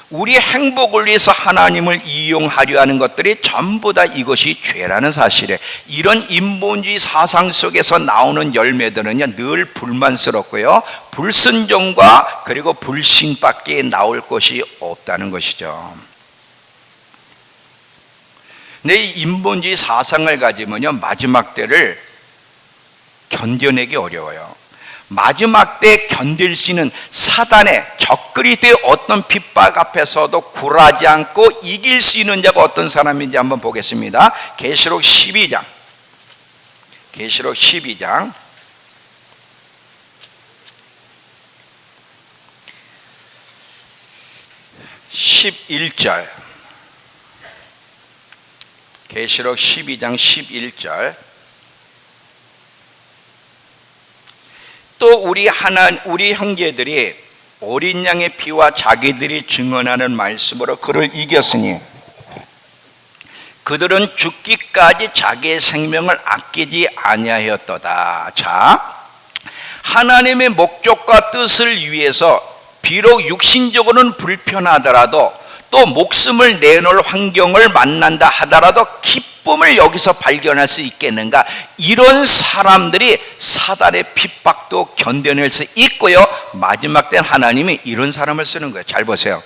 우리 행복을 위해서 하나님을 이용하려 하는 것들이 전부 다 이것이 죄라는 사실에, 이런 인본주의 사상 속에서 나오는 열매들은요 늘 불만스럽고요, 불순종과 그리고 불신밖에 나올 것이 없다는 것이죠. 근데 이 인본주의 사상을 가지면요 마지막 때를 견뎌내기 어려워요. 마지막 때 견딜 수 있는 사단의 적그리스도의 어떤 핍박 앞에서도 굴하지 않고 이길 수 있는 자가 어떤 사람인지 한번 보겠습니다. 계시록 12장 11절, 계시록 12장 11절. 또 우리 형제들이 어린 양의 피와 자기들이 증언하는 말씀으로 그를 이겼으니 그들은 죽기까지 자기의 생명을 아끼지 아니하였도다. 자, 하나님의 목적과 뜻을 위해서 비록 육신적으로는 불편하더라도 또 목숨을 내놓을 환경을 만난다 하더라도 기쁨을 여기서 발견할 수 있겠는가? 이런 사람들이 사단의 핍박도 견뎌낼 수 있고요, 마지막 때는 하나님이 이런 사람을 쓰는 거예요. 잘 보세요.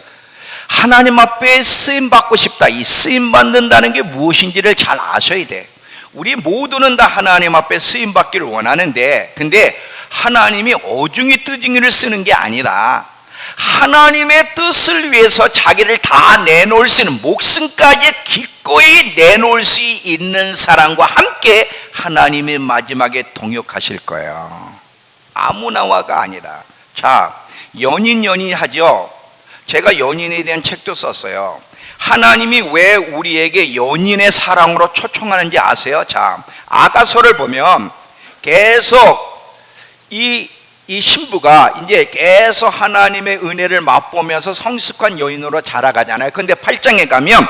하나님 앞에 쓰임받고 싶다. 이 쓰임받는다는 게 무엇인지를 잘 아셔야 돼. 우리 모두는 다 하나님 앞에 쓰임받기를 원하는데, 근데 하나님이 어중이 뜨중이를 쓰는 게 아니라 하나님의 뜻을 위해서 자기를 다 내놓을 수 있는, 목숨까지 기꺼이 내놓을 수 있는 사람과 함께 하나님이 마지막에 동역하실 거예요. 아무나와가 아니라. 자, 연인하죠. 제가 연인에 대한 책도 썼어요. 하나님이 왜 우리에게 연인의 사랑으로 초청하는지 아세요? 자, 아가서를 보면 계속 이 신부가 이제 계속 하나님의 은혜를 맛보면서 성숙한 여인으로 자라가잖아요. 근데 8장에 가면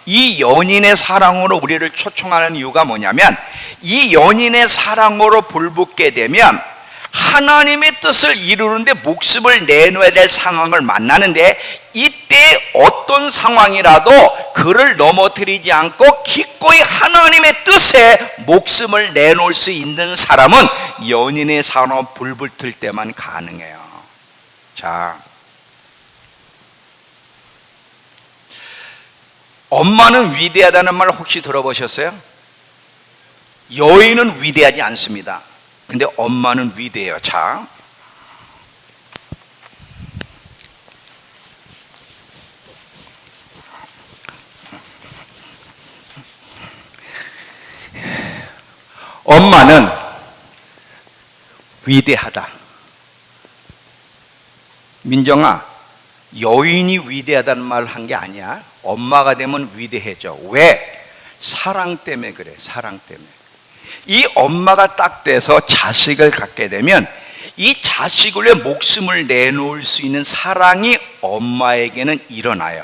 이 연인의 사랑으로 우리를 초청하는 이유가 뭐냐면, 이 연인의 사랑으로 불붙게 되면 하나님의 뜻을 이루는데 목숨을 내놓아야 될 상황을 만나는데, 이때 어떤 상황이라도 그를 넘어뜨리지 않고 기꺼이 하나님의 뜻에 목숨을 내놓을 수 있는 사람은 연인의 사랑으로 불붙을 때만 가능해요. 자, 엄마는 위대하다는 말 혹시 들어보셨어요? 여인은 위대하지 않습니다. 근데 엄마는 위대해요. 자, 엄마는 위대하다. 민정아, 여인이 위대하다는 말을 한 게 아니야. 엄마가 되면 위대해져. 왜? 사랑 때문에 그래. 사랑 때문에. 이 엄마가 딱 돼서 자식을 갖게 되면 이 자식을 위해 목숨을 내놓을 수 있는 사랑이 엄마에게는 일어나요.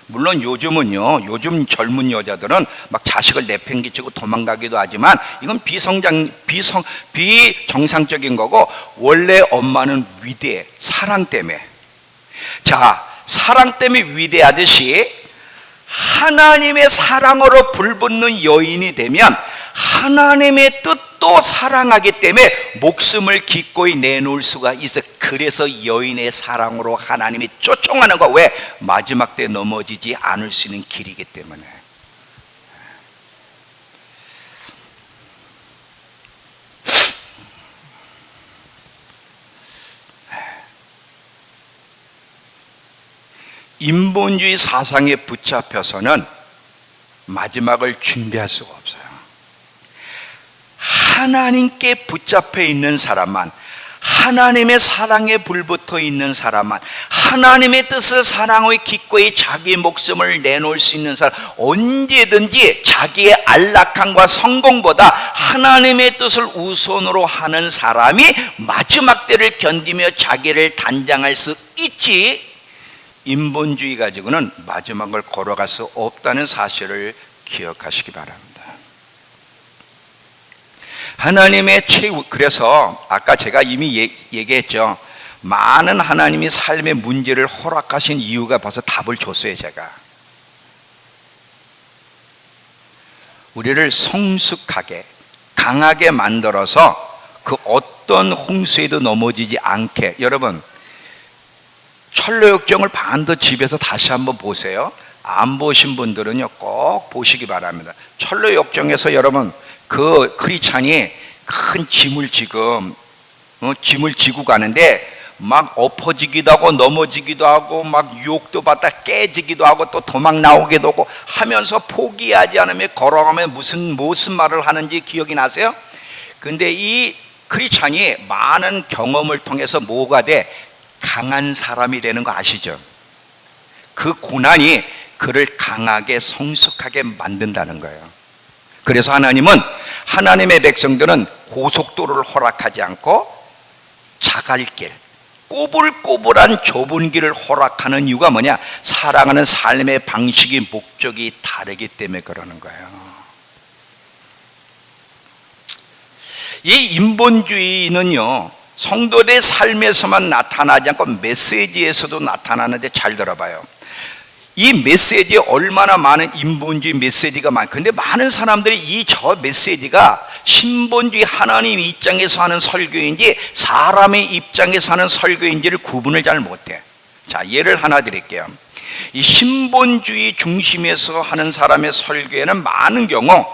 물론 요즘은요, 요즘 젊은 여자들은 막 자식을 내팽개치고 도망가기도 하지만 이건 비정상적인 거고, 원래 엄마는 위대해. 사랑 때문에. 자, 사랑 때문에 위대하듯이 하나님의 사랑으로 불붙는 여인이 되면 하나님의 뜻도 사랑하기 때문에 목숨을 기꺼이 내놓을 수가 있어. 그래서 여인의 사랑으로 하나님이 쫓아가는 거. 왜? 마지막 때 넘어지지 않을 수 있는 길이기 때문에. 인본주의 사상에 붙잡혀서는 마지막을 준비할 수가 없어요. 하나님께 붙잡혀 있는 사람만, 하나님의 사랑에 불붙어 있는 사람만, 하나님의 뜻을 사랑하여 기꺼이 자기 목숨을 내놓을 수 있는 사람, 언제든지 자기의 안락함과 성공보다 하나님의 뜻을 우선으로 하는 사람이 마지막 때를 견디며 자기를 단장할 수 있지, 인본주의 가지고는 마지막을 걸어갈 수 없다는 사실을 기억하시기 바랍니다. 하나님의 최후, 그래서 아까 제가 이미 얘기했죠. 많은 하나님이 삶의 문제를 허락하신 이유가 벌써 답을 줬어요. 제가 우리를 성숙하게 강하게 만들어서 그 어떤 홍수에도 넘어지지 않게. 여러분, 철로역정을 반드 집에서 다시 한번 보세요. 안 보신 분들은요 꼭 보시기 바랍니다. 철로역정에서 여러분 그 크리스찬이 큰 짐을 짐을 지고 가는데 막 엎어지기도 하고 넘어지기도 하고 막 유혹도 받다 깨지기도 하고 또 도망 나오기도 하고 하면서 포기하지 않으며 걸어가면 무슨 말을 하는지 기억이 나세요? 근데 이 크리스찬이 많은 경험을 통해서 뭐가 돼? 강한 사람이 되는 거 아시죠? 그 고난이 그를 강하게 성숙하게 만든다는 거예요. 그래서 하나님은, 하나님의 백성들은 고속도로를 허락하지 않고 자갈길, 꼬불꼬불한 좁은 길을 허락하는 이유가 뭐냐? 사랑하는 삶의 방식이, 목적이 다르기 때문에 그러는 거예요. 이 인본주의는요 성도들의 삶에서만 나타나지 않고 메시지에서도 나타나는데, 잘 들어봐요. 이 메시지에 얼마나 많은 인본주의 메시지가 많아요. 근데 많은 사람들이 저 메시지가 신본주의 하나님 입장에서 하는 설교인지 사람의 입장에서 하는 설교인지를 구분을 잘 못해. 자, 예를 하나 드릴게요. 이 신본주의 중심에서 하는 사람의 설교에는 많은 경우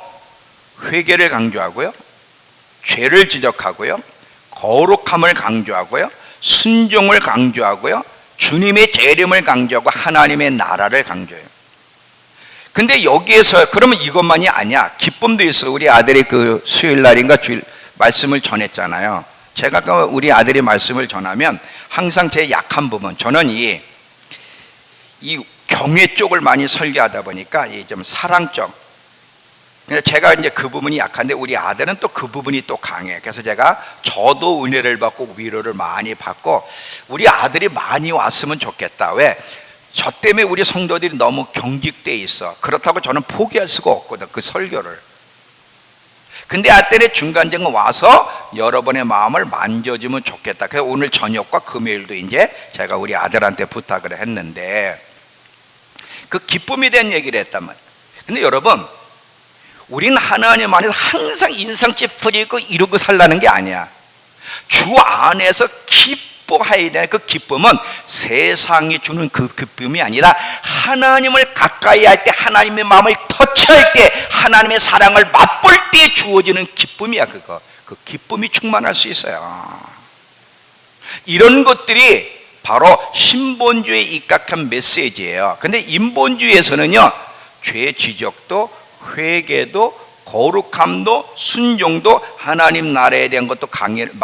회개를 강조하고요, 죄를 지적하고요, 거룩함을 강조하고요, 순종을 강조하고요, 주님의 재림을 강조하고 하나님의 나라를 강조해요. 근데 여기에서 그러면 이것만이 아니야. 기쁨도 있어. 우리 아들이 그 수요일 날인가 주일 말씀을 전했잖아요. 제가 우리 아들이 말씀을 전하면 항상 제 약한 부분, 저는 이 경외 쪽을 많이 설교하다 보니까 이 좀 사랑 쪽, 제가 이제 그 부분이 약한데 우리 아들은 또 그 부분이 또 강해. 그래서 저도 은혜를 받고 위로를 많이 받고, 우리 아들이 많이 왔으면 좋겠다. 왜? 저 때문에 우리 성도들이 너무 경직돼 있어. 그렇다고 저는 포기할 수가 없거든, 그 설교를. 근데 아때는 중간중간 와서 여러분의 마음을 만져주면 좋겠다. 그래서 오늘 저녁과 금요일도 이제 제가 우리 아들한테 부탁을 했는데, 그 기쁨에 대한 얘기를 했단 말이에요. 근데 여러분, 우리는 하나님 안에서 항상 인상 찌푸리고 이러고 살라는 게 아니야. 주 안에서 기뻐해야 되는 그 기쁨은 세상이 주는 그 기쁨이 아니라 하나님을 가까이 할 때, 하나님의 마음을 터치할 때, 하나님의 사랑을 맛볼 때 주어지는 기쁨이야. 그 기쁨이 충만할 수 있어요. 이런 것들이 바로 신본주의에 입각한 메시지예요. 근데 인본주의에서는요, 죄 지적도 회개도 거룩함도 순종도 하나님 나라에 대한 것도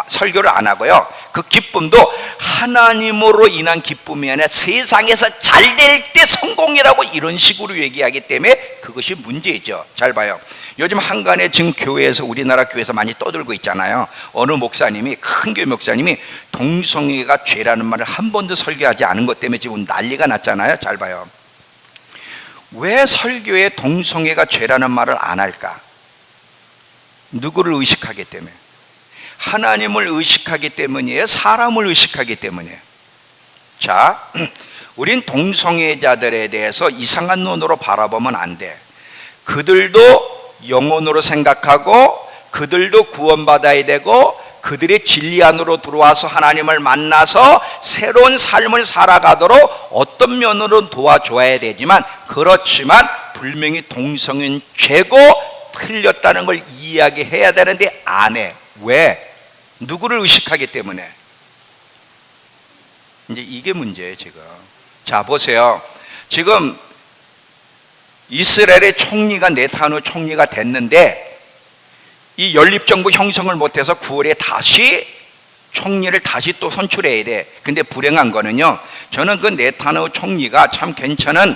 설교를 안 하고요, 그 기쁨도 하나님으로 인한 기쁨이 아니라 세상에서 잘 될 때 성공이라고 이런 식으로 얘기하기 때문에 그것이 문제죠. 잘 봐요. 요즘 한간에 지금 교회에서, 우리나라 교회에서 많이 떠들고 있잖아요. 어느 목사님이, 큰 교회 목사님이 동성애가 죄라는 말을 한 번도 설교하지 않은 것 때문에 지금 난리가 났잖아요. 잘 봐요. 왜 설교에 동성애가 죄라는 말을 안 할까? 누구를 의식하기 때문에? 하나님을 의식하기 때문이에요? 사람을 의식하기 때문이에요? 자, 우린 동성애자들에 대해서 이상한 눈으로 바라보면 안 돼. 그들도 영혼으로 생각하고 그들도 구원받아야 되고 그들의 진리 안으로 들어와서 하나님을 만나서 새로운 삶을 살아가도록 어떤 면으로는 도와줘야 되지만, 그렇지만 분명히 동성애는 죄고 틀렸다는 걸 이야기해야 되는데 안 해. 왜? 누구를 의식하기 때문에. 이제 이게 문제예요 지금. 자 보세요. 지금 이스라엘의 총리가 네타뉴 총리가 됐는데 이 연립정부 형성을 못해서 9월에 다시 총리를 다시 또 선출해야 돼. 근데 불행한 거는요, 저는 그 네타뉴 총리가 참 괜찮은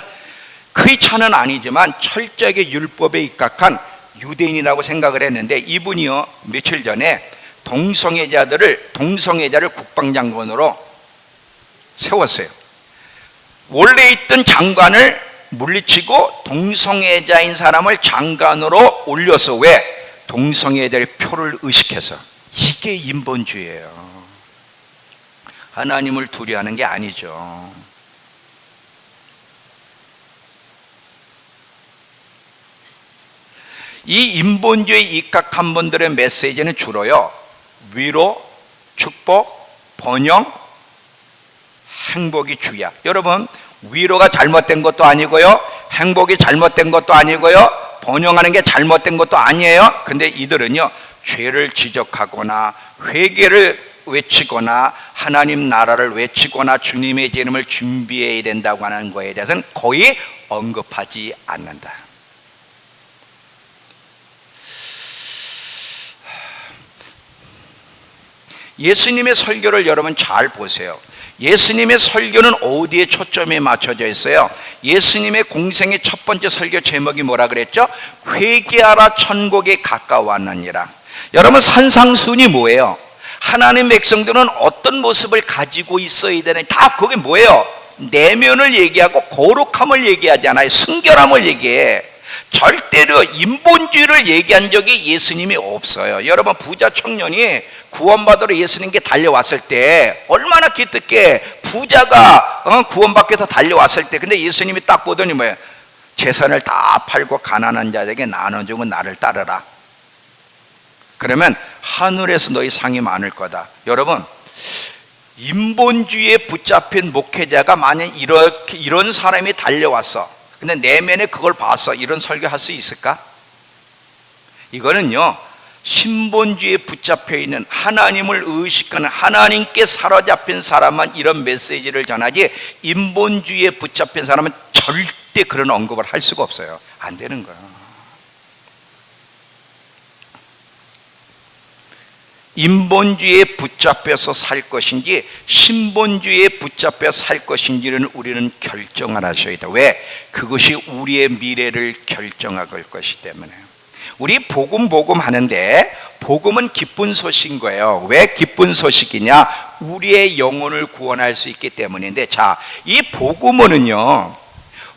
크리스찬은 아니지만 철저하게 율법에 입각한 유대인이라고 생각을 했는데, 이분이요 며칠 전에 동성애자를 국방장관으로 세웠어요. 원래 있던 장관을 물리치고 동성애자인 사람을 장관으로 올려서, 왜? 동성애자의 표를 의식해서. 이게 인본주의예요. 하나님을 두려워하는 게 아니죠. 이 인본주의에 입각한 분들의 메시지는 주로요, 위로, 축복, 번영, 행복이 주야. 여러분, 위로가 잘못된 것도 아니고요, 행복이 잘못된 것도 아니고요, 번영하는 게 잘못된 것도 아니에요. 근데 이들은요, 죄를 지적하거나 회개를 외치거나 하나님 나라를 외치거나 주님의 이름을 준비해야 된다고 하는 거에 대해서는 거의 언급하지 않는다. 예수님의 설교를 여러분 잘 보세요. 예수님의 설교는 어디에 초점이 맞춰져 있어요? 예수님의 공생의 첫 번째 설교 제목이 뭐라 그랬죠? 회개하라 천국에 가까워왔느니라. 여러분, 산상순이 뭐예요? 하나님 백성들은 어떤 모습을 가지고 있어야 되는, 다 그게 뭐예요? 내면을 얘기하고 거룩함을 얘기하잖아요. 순결함을 얘기해. 절대로 인본주의를 얘기한 적이 예수님이 없어요. 여러분, 부자 청년이 구원받으러 예수님께 달려왔을 때 얼마나 기특해. 부자가 구원받기 위해서 달려왔을 때, 근데 예수님이 딱 보더니 뭐예요? 재산을 다 팔고 가난한 자에게 나눠주고 나를 따르라. 그러면 하늘에서 너희 상이 많을 거다. 여러분, 인본주의에 붙잡힌 목회자가 만약 이런 사람이 달려왔어, 근데 내면에 그걸 봐서 이런 설교할 수 있을까? 이거는요, 신본주의에 붙잡혀 있는, 하나님을 의식하는, 하나님께 사로잡힌 사람만 이런 메시지를 전하지, 인본주의에 붙잡힌 사람은 절대 그런 언급을 할 수가 없어요. 안 되는 거예요. 인본주의에 붙잡혀서 살 것인지 신본주의에 붙잡혀 살 것인지는 우리는 결정을 하셔야 돼요. 왜? 그것이 우리의 미래를 결정할 것이기 때문에. 우리 복음 하는데, 복음은 기쁜 소식인 거예요. 왜 기쁜 소식이냐? 우리의 영혼을 구원할 수 있기 때문인데, 자, 이 복음은요,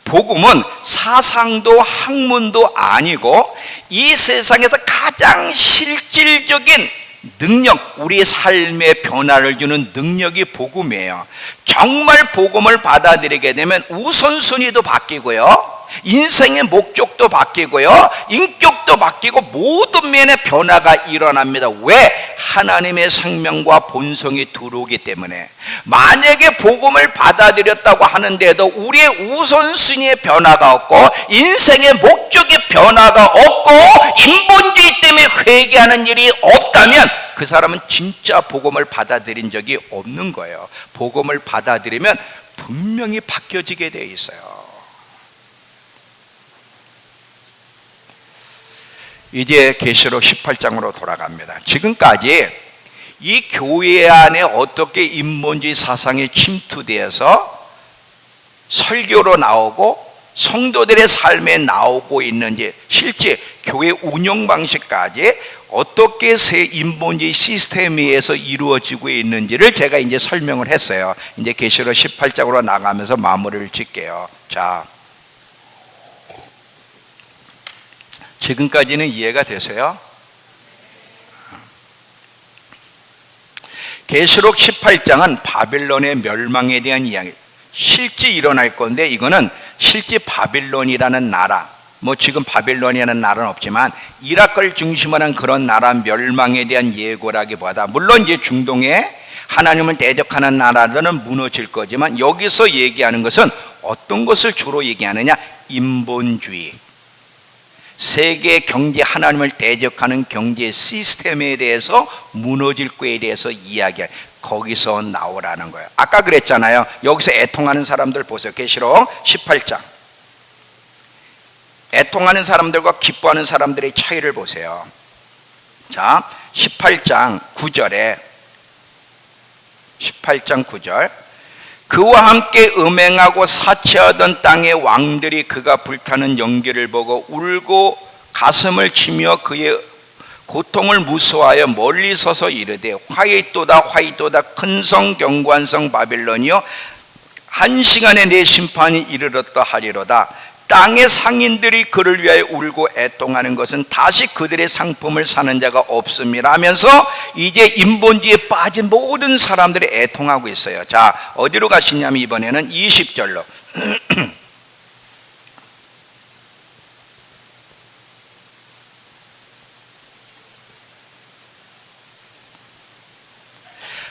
복음은 사상도 학문도 아니고 이 세상에서 가장 실질적인 능력, 우리의 삶의 변화를 주는 능력이 복음이에요. 정말 복음을 받아들이게 되면 우선순위도 바뀌고요, 인생의 목적도 바뀌고요, 인격도 바뀌고 모든 면의 변화가 일어납니다. 왜? 하나님의 생명과 본성이 들어오기 때문에. 만약에 복음을 받아들였다고 하는데도 우리의 우선순위의 변화가 없고 인생의 목적의 변화가 없고 인본주의 때문에 회개하는 일이 없다면 그 사람은 진짜 복음을 받아들인 적이 없는 거예요. 복음을 받아들이면 분명히 바뀌어지게 돼 있어요. 이제 계시록 18장으로 돌아갑니다. 지금까지 이 교회 안에 어떻게 인본주의 사상이 침투되어서 설교로 나오고 성도들의 삶에 나오고 있는지, 실제 교회 운영 방식까지 어떻게 새 인본주의 시스템에 의해서 이루어지고 있는지를 제가 이제 설명을 했어요. 이제 계시록 18장으로 나가면서 마무리를 짓게요. 자, 지금까지는 이해가 되세요? 계시록 18장은 바빌론의 멸망에 대한 이야기. 실제 일어날 건데, 이거는 실제 바빌론이라는 나라, 뭐 지금 바빌론이라는 나라는 없지만 이라크를 중심으로 한 그런 나라 멸망에 대한 예고라기보다, 물론 이제 중동에 하나님을 대적하는 나라들은 무너질 거지만 여기서 얘기하는 것은 어떤 것을 주로 얘기하느냐? 인본주의, 세계 경제, 하나님을 대적하는 경제 시스템에 대해서 무너질 거에 대해서 이야기할, 거기서 나오라는 거예요. 아까 그랬잖아요. 여기서 애통하는 사람들 보세요. 계시록 18장. 애통하는 사람들과 기뻐하는 사람들의 차이를 보세요. 자, 18장 9절에 18장 9절, 그와 함께 음행하고 사치하던 땅의 왕들이 그가 불타는 연기를 보고 울고 가슴을 치며 그의 고통을 무서워하여 멀리 서서 이르되, 화이또다 화이또다 큰 성 견고한 성 바빌론이여, 한 시간에 내 심판이 이르렀다 하리로다. 땅의 상인들이 그를 위하여 울고 애통하는 것은 다시 그들의 상품을 사는 자가 없음이라 하면서 이제 인본주의에 빠진 모든 사람들이 애통하고 있어요. 자, 어디로 가시냐면 이번에는 20절로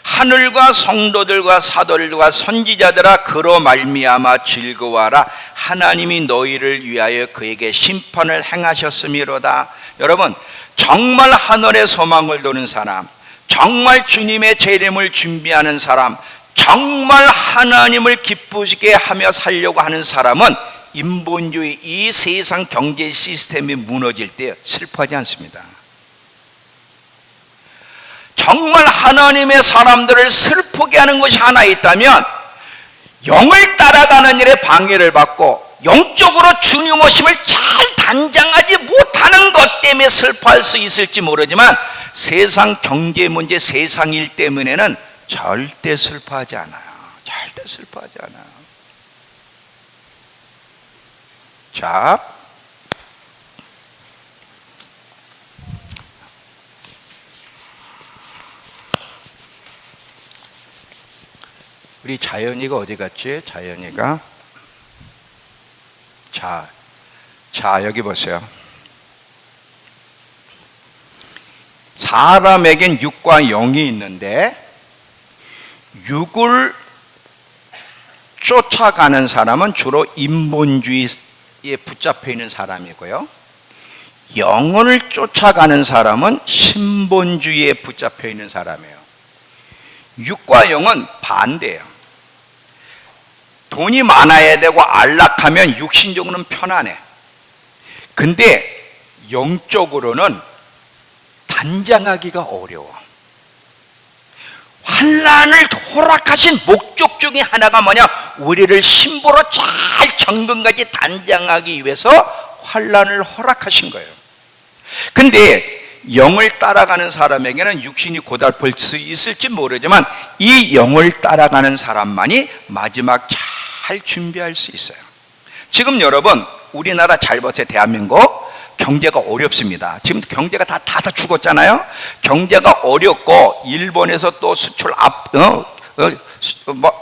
하늘과 성도들과 사도들과 선지자들아, 그로 말미암아 즐거워하라. 하나님이 너희를 위하여 그에게 심판을 행하셨음이로다. 여러분, 정말 하늘의 소망을 두는 사람, 정말 주님의 재림을 준비하는 사람, 정말 하나님을 기쁘시게 하며 살려고 하는 사람은 인본주의, 이 세상 경제 시스템이 무너질 때 슬퍼하지 않습니다. 정말 하나님의 사람들을 슬프게 하는 것이 하나 있다면, 영을 따라가는 일에 방해를 받고 영적으로 주님 오심을 잘 단장하지 못하는 것 때문에 슬퍼할 수 있을지 모르지만, 세상 경제 문제, 세상 일 때문에는 절대 슬퍼하지 않아요. 절대 슬퍼하지 않아요. 자, 우리 자연이가 어디 갔지? 자연이가, 자 여기 보세요. 사람에겐 육과 영이 있는데, 육을 쫓아가는 사람은 주로 인본주의에 붙잡혀 있는 사람이고요, 영혼을 쫓아가는 사람은 신본주의에 붙잡혀 있는 사람이에요. 육과 영은 반대예요. 돈이 많아야 되고 안락하면 육신적으로는 편안해. 근데 영적으로는 단장하기가 어려워. 환난을 허락하신 목적 중에 하나가 뭐냐? 우리를 신부로 잘 정금까지 단장하기 위해서 환난을 허락하신 거예요. 근데 영을 따라가는 사람에게는 육신이 고달플 수 있을지 모르지만 이 영을 따라가는 사람만이 마지막 잘 준비할 수 있어요. 지금 여러분, 우리나라 잘 보세요. 대한민국 경제가 어렵습니다. 지금 경제가 다 죽었잖아요. 경제가 어렵고 일본에서 또 수출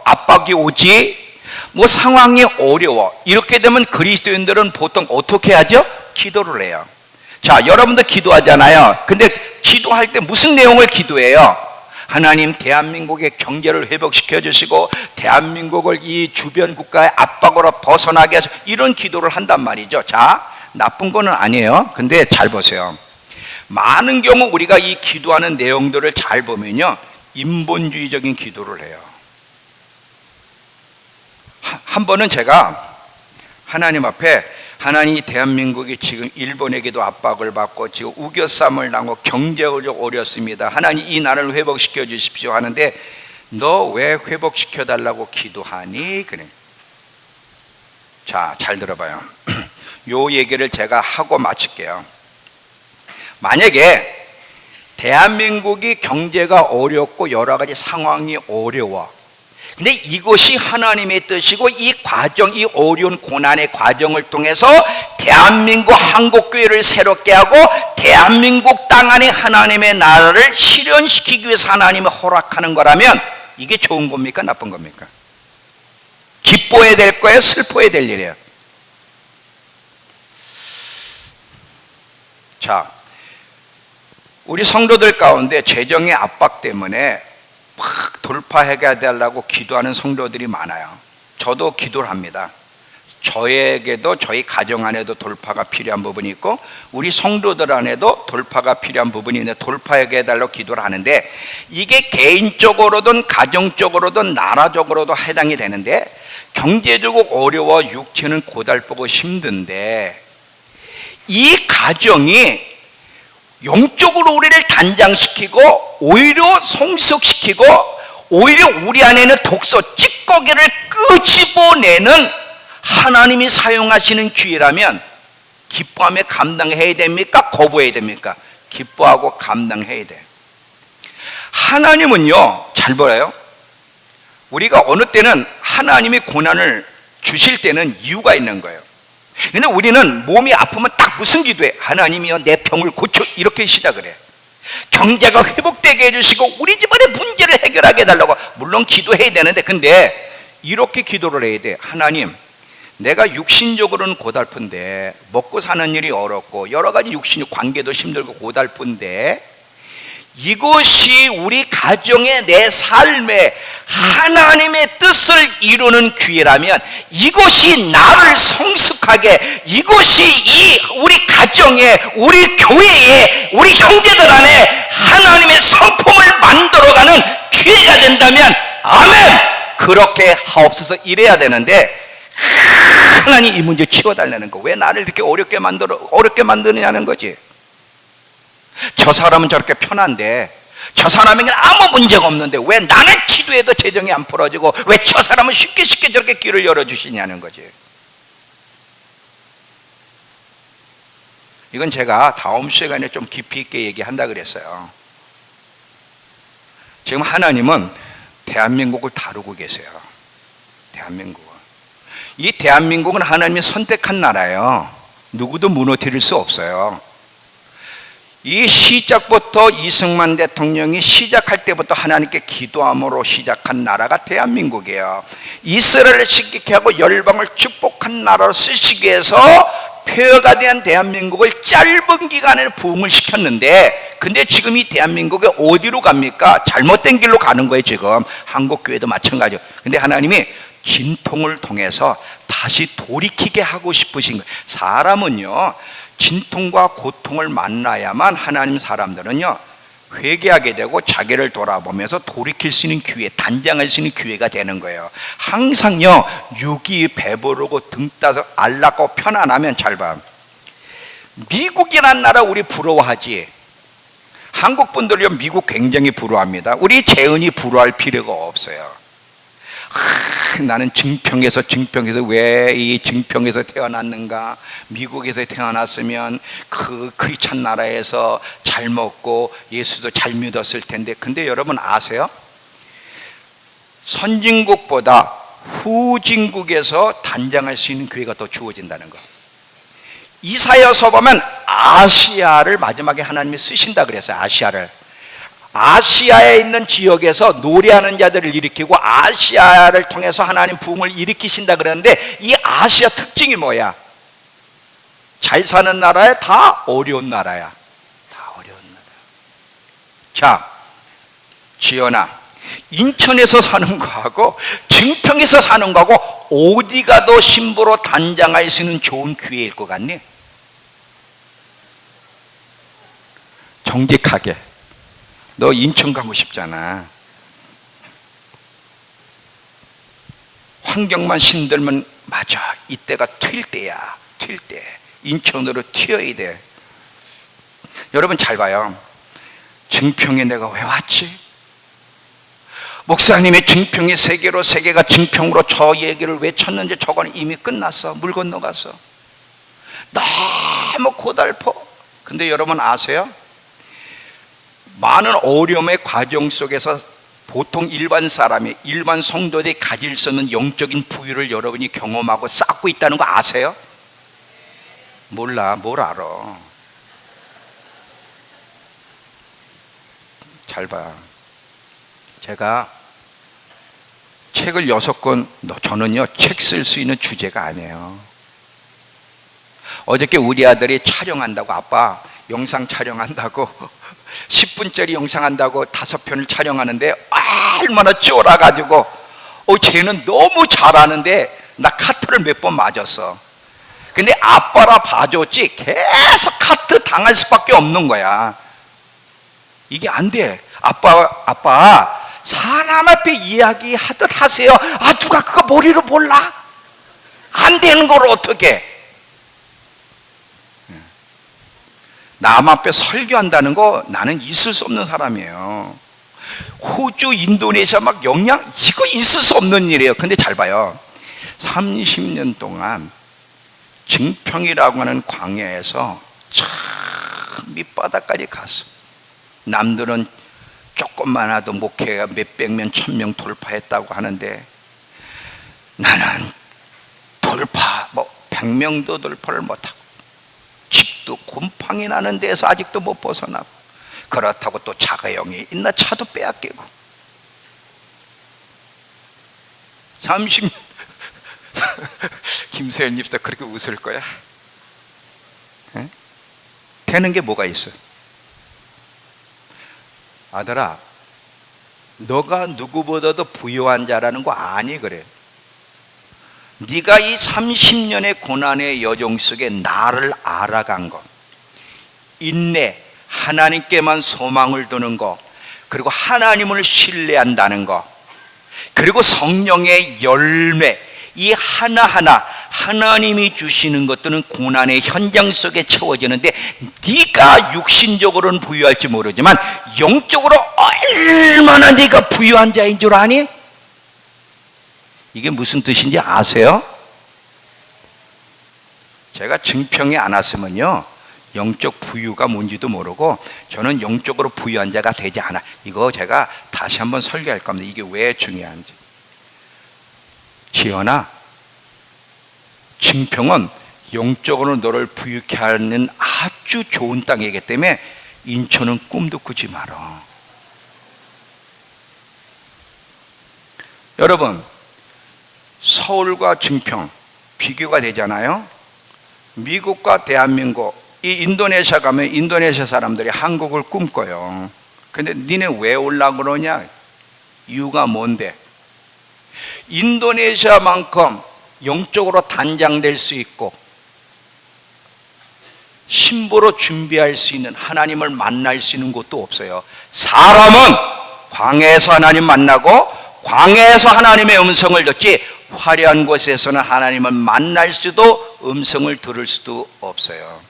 압박이 오지, 뭐 상황이 어려워. 이렇게 되면 그리스도인들은 보통 어떻게 하죠? 기도를 해요. 자, 여러분도 기도하잖아요. 근데 기도할 때 무슨 내용을 기도해요? 하나님, 대한민국의 경제를 회복시켜 주시고 대한민국을 이 주변 국가의 압박으로 벗어나게 하시고, 이런 기도를 한단 말이죠. 자, 나쁜 거는 아니에요. 근데 잘 보세요. 많은 경우 우리가 이 기도하는 내용들을 잘 보면요, 인본주의적인 기도를 해요. 한 번은 제가 하나님 앞에, 하나님, 대한민국이 지금 일본에게도 압박을 받고 지금 우겨쌈을 당하고 경제적으로 어렵습니다. 하나님, 이 나라를 회복시켜 주십시오 하는데, 너 왜 회복시켜 달라고 기도하니? 그래. 자, 잘 들어봐요. 요 얘기를 제가 하고 마칠게요. 만약에 대한민국이 경제가 어렵고 여러 가지 상황이 어려워. 근데 이것이 하나님의 뜻이고, 이 과정, 이 어려운 고난의 과정을 통해서 대한민국 한국교회를 새롭게 하고 대한민국 땅 안에 하나님의 나라를 실현시키기 위해서 하나님이 허락하는 거라면 이게 좋은 겁니까? 나쁜 겁니까? 기뻐해야 될 거예요? 슬퍼해야 될 일이에요? 자, 우리 성도들 가운데 재정의 압박 때문에 막 돌파해야 되려고 기도하는 성도들이 많아요. 저도 기도를 합니다. 저에게도 저희 가정 안에도 돌파가 필요한 부분이 있고 우리 성도들 안에도 돌파가 필요한 부분이 있는데 돌파하게 해달라고 기도를 하는데 이게 개인적으로든 가정적으로든 나라적으로도 해당이 되는데 경제적으로 어려워 육체는 고달프고 힘든데 이 가정이 영적으로 우리를 단장시키고 오히려 성숙시키고 오히려 우리 안에 있는 독소 찌꺼기를 끄집어내는 하나님이 사용하시는 기회라면 기뻐하며 감당해야 됩니까? 거부해야 됩니까? 기뻐하고 감당해야 돼. 하나님은요, 잘 보아요. 우리가 어느 때는 하나님이 고난을 주실 때는 이유가 있는 거예요. 근데 우리는 몸이 아프면 딱 무슨 기도해? 하나님이여 내 병을 고쳐, 이렇게 시작을 해. 경제가 회복되게 해주시고 우리 집안의 문제를 해결하게 해달라고 물론 기도해야 되는데 근데 이렇게 기도를 해야 돼. 하나님, 내가 육신적으로는 고달픈데 먹고 사는 일이 어렵고 여러 가지 육신의 관계도 힘들고 고달픈데 이것이 우리 가정의 내 삶에 하나님의 뜻을 이루는 기회라면 이것이 나를 성숙하게 이것이 이 우리 가정에 우리 교회에 우리 형제들 안에 하나님의 성품을 만들어가는 기회가 된다면 아멘! 그렇게 하옵소서. 이래야 되는데 하나님 이 문제 치워달라는 거. 왜 나를 이렇게 어렵게 만드느냐는 거지. 저 사람은 저렇게 편한데 저 사람에게는 아무 문제가 없는데 왜 나는 기도해도 재정이 안 풀어지고 왜 저 사람은 쉽게 저렇게 길을 열어주시냐는 거지. 이건 제가 다음 시간에 좀 깊이 있게 얘기한다 그랬어요. 지금 하나님은 대한민국을 다루고 계세요. 대한민국은. 이 대한민국은 하나님이 선택한 나라예요. 누구도 무너뜨릴 수 없어요. 이 시작부터 이승만 대통령이 시작할 때부터 하나님께 기도함으로 시작한 나라가 대한민국이에요. 이스라엘을 지키게 하고 열방을 축복한 나라로 쓰시기 위해서 폐허가 된 대한민국을 짧은 기간에 부흥을 시켰는데 근데 지금 이 대한민국이 어디로 갑니까? 잘못된 길로 가는 거예요. 지금 한국교회도 마찬가지예요. 근데 하나님이 진통을 통해서 다시 돌이키게 하고 싶으신 거예요. 사람은요 진통과 고통을 만나야만 하나님 사람들은요 회개하게 되고 자기를 돌아보면서 돌이킬 수 있는 기회, 단장할 수 있는 기회가 되는 거예요. 항상요 육이 배부르고 등 따서 안락고 편안하면 잘 봐. 미국이란 나라 우리 부러워하지. 한국 분들요 미국 굉장히 부러워합니다. 우리 재은이 부러워할 필요가 없어요. 나는 증평에서 왜 이 증평에서 태어났는가? 미국에서 태어났으면 그 크리스찬 나라에서 잘 먹고 예수도 잘 믿었을 텐데 근데 여러분 아세요? 선진국보다 후진국에서 단장할 수 있는 기회가 더 주어진다는 거. 이사야서 보면 아시아를 마지막에 하나님이 쓰신다 그랬어요. 아시아에 있는 지역에서 노래하는 자들을 일으키고 아시아를 통해서 하나님 부흥을 일으키신다 그러는데 이 아시아 특징이 뭐야? 잘 사는 나라에 다 어려운 나라야. 다 어려운 나라. 자, 지연아, 인천에서 사는 거하고 증평에서 사는 거하고 어디가 더 신부로 단장할 수 있는 좋은 기회일 것 같니? 정직하게. 너 인천 가고 싶잖아. 환경만 신들면 맞아. 이때가 튈 때야. 튈 때. 인천으로 튀어야 돼. 여러분 잘 봐요. 증평에 내가 왜 왔지? 목사님의 증평의 세계로 세계가 증평으로 저 얘기를 왜 쳤는지 저거는 이미 끝났어. 물 건너갔어. 너무 고달퍼. 근데 여러분 아세요? 많은 어려움의 과정 속에서 보통 일반 사람이 일반 성도들이 가질 수 없는 영적인 부유를 여러분이 경험하고 쌓고 있다는 거 아세요? 몰라. 뭘 알아. 잘 봐. 제가 책을 6권, 저는요 책 쓸 수 있는 주제가 아니에요. 어저께 우리 아들이 촬영한다고, 아빠 영상 촬영한다고 10분짜리 영상 한다고 5편을 촬영하는데 얼마나 쫄아가지고 쟤는 너무 잘하는데 나 카트를 몇 번 맞았어. 근데 아빠라 봐줬지 계속 카트 당할 수밖에 없는 거야. 이게 안 돼. 아빠 사람 앞에 이야기하듯 하세요. 누가 그거 머리로 몰라? 안 되는 걸 어떻게? 남 앞에 설교한다는 거 나는 있을 수 없는 사람이에요. 호주, 인도네시아 막 영양, 이거 있을 수 없는 일이에요. 근데 잘 봐요. 30년 동안 증평이라고 하는 광야에서 참 밑바닥까지 갔어. 남들은 조금만 하도 목회가 몇백 명, 1000명 돌파했다고 하는데 나는 돌파, 100명도 돌파를 못하고 집도 곰팡이 나는 데서 아직도 못 벗어나고, 그렇다고 또 자가용이 있나 차도 빼앗기고 30년 김세현 집도 그렇게 웃을 거야? 에? 되는 게 뭐가 있어? 아들아, 너가 누구보다도 부유한 자라는 거 아니? 그래. 네가 이 30년의 고난의 여정 속에 나를 알아간 것, 인내, 하나님께만 소망을 두는 것, 그리고 하나님을 신뢰한다는 것, 그리고 성령의 열매, 이 하나하나 하나님이 주시는 것들은 고난의 현장 속에 채워지는데, 네가 육신적으로는 부유할지 모르지만 영적으로 얼마나 네가 부유한 자인 줄 아니? 이게 무슨 뜻인지 아세요? 제가 증평에 안 왔으면요 영적 부유가 뭔지도 모르고 저는 영적으로 부유한 자가 되지 않아. 이거 제가 다시 한번 설교할 겁니다. 이게 왜 중요한지. 지연아, 증평은 영적으로 너를 부유케 하는 아주 좋은 땅이기 때문에 인천은 꿈도 꾸지 마라. 여러분, 서울과 증평 비교가 되잖아요. 미국과 대한민국, 이 인도네시아 가면 인도네시아 사람들이 한국을 꿈꿔요. 근데 니네 왜 올라고 그러냐? 이유가 뭔데? 인도네시아만큼 영적으로 단장될 수 있고 신부로 준비할 수 있는, 하나님을 만날 수 있는 곳도 없어요. 사람은 광야에서 하나님 만나고 광야에서 하나님의 음성을 듣지 화려한 곳에서는 하나님을 만날 수도 음성을 들을 수도 없어요.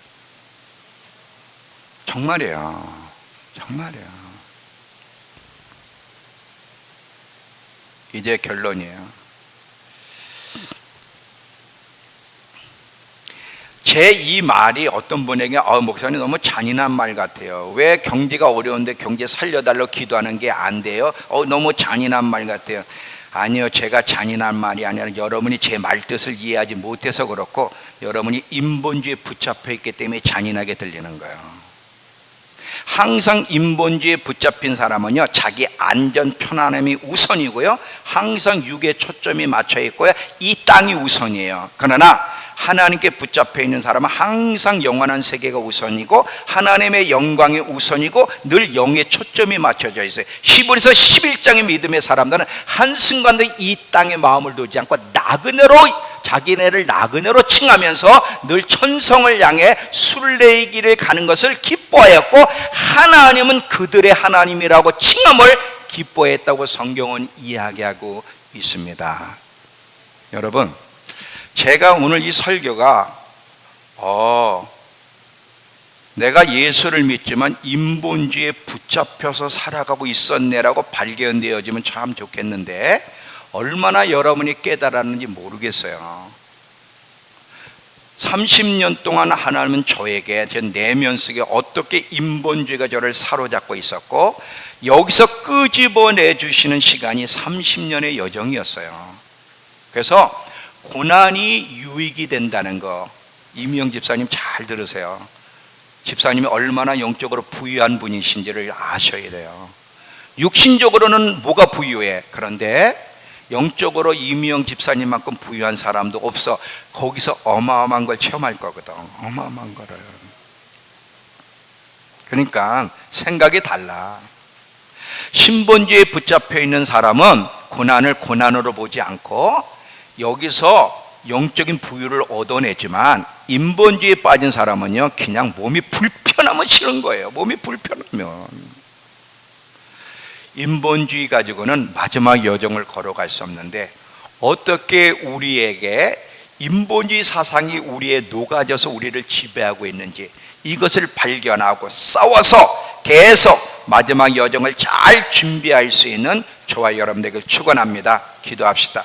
정말이에요. 정말이에요. 이제 결론이에요. 제 이 말이 어떤 분에게 목사님 너무 잔인한 말 같아요. 왜 경제가 어려운데 경제 살려달라고 기도하는 게 안 돼요? 너무 잔인한 말 같아요. 아니요, 제가 잔인한 말이 아니라 여러분이 제 말뜻을 이해하지 못해서 그렇고 여러분이 인본주의에 붙잡혀 있기 때문에 잔인하게 들리는 거예요. 항상 인본주의에 붙잡힌 사람은요 자기 안전 편안함이 우선이고요, 항상 육에 초점이 맞춰 있고요, 이 땅이 우선이에요. 그러나 하나님께 붙잡혀 있는 사람은 항상 영원한 세계가 우선이고 하나님의 영광이 우선이고 늘 영의 초점이 맞춰져 있어요. 히브리서 11장의 믿음의 사람들은 한순간도 이 땅에 마음을 두지 않고 나그네로, 자기네를 나그네로 칭하면서 늘 천성을 향해 순례의 가는 것을 기뻐하였고 하나님은 그들의 하나님이라고 칭함을 기뻐했다고 성경은 이야기하고 있습니다. 여러분, 제가 오늘 이 설교가 내가 예수를 믿지만 인본주의에 붙잡혀서 살아가고 있었네라고 발견되어지면 참 좋겠는데 얼마나 여러분이 깨달았는지 모르겠어요. 30년 동안 하나님은 저에게, 제 내면 속에 어떻게 인본주의가 저를 사로잡고 있었고 여기서 끄집어내 주시는 시간이 30년의 여정이었어요. 그래서 고난이 유익이 된다는 거, 이미영 집사님 잘 들으세요. 집사님이 얼마나 영적으로 부유한 분이신지를 아셔야 돼요. 육신적으로는 뭐가 부유해? 그런데 영적으로 이미영 집사님만큼 부유한 사람도 없어. 거기서 어마어마한 걸 체험할 거거든. 어마어마한 거를. 그러니까 생각이 달라. 신본주의에 붙잡혀 있는 사람은 고난을 고난으로 보지 않고 여기서 영적인 부유를 얻어내지만, 인본주의에 빠진 사람은요 그냥 몸이 불편하면 싫은 거예요. 몸이 불편하면. 인본주의 가지고는 마지막 여정을 걸어갈 수 없는데, 어떻게 우리에게 인본주의 사상이 우리에 녹아져서 우리를 지배하고 있는지 이것을 발견하고 싸워서 계속 마지막 여정을 잘 준비할 수 있는 저와 여러분들에게 축원합니다. 기도합시다.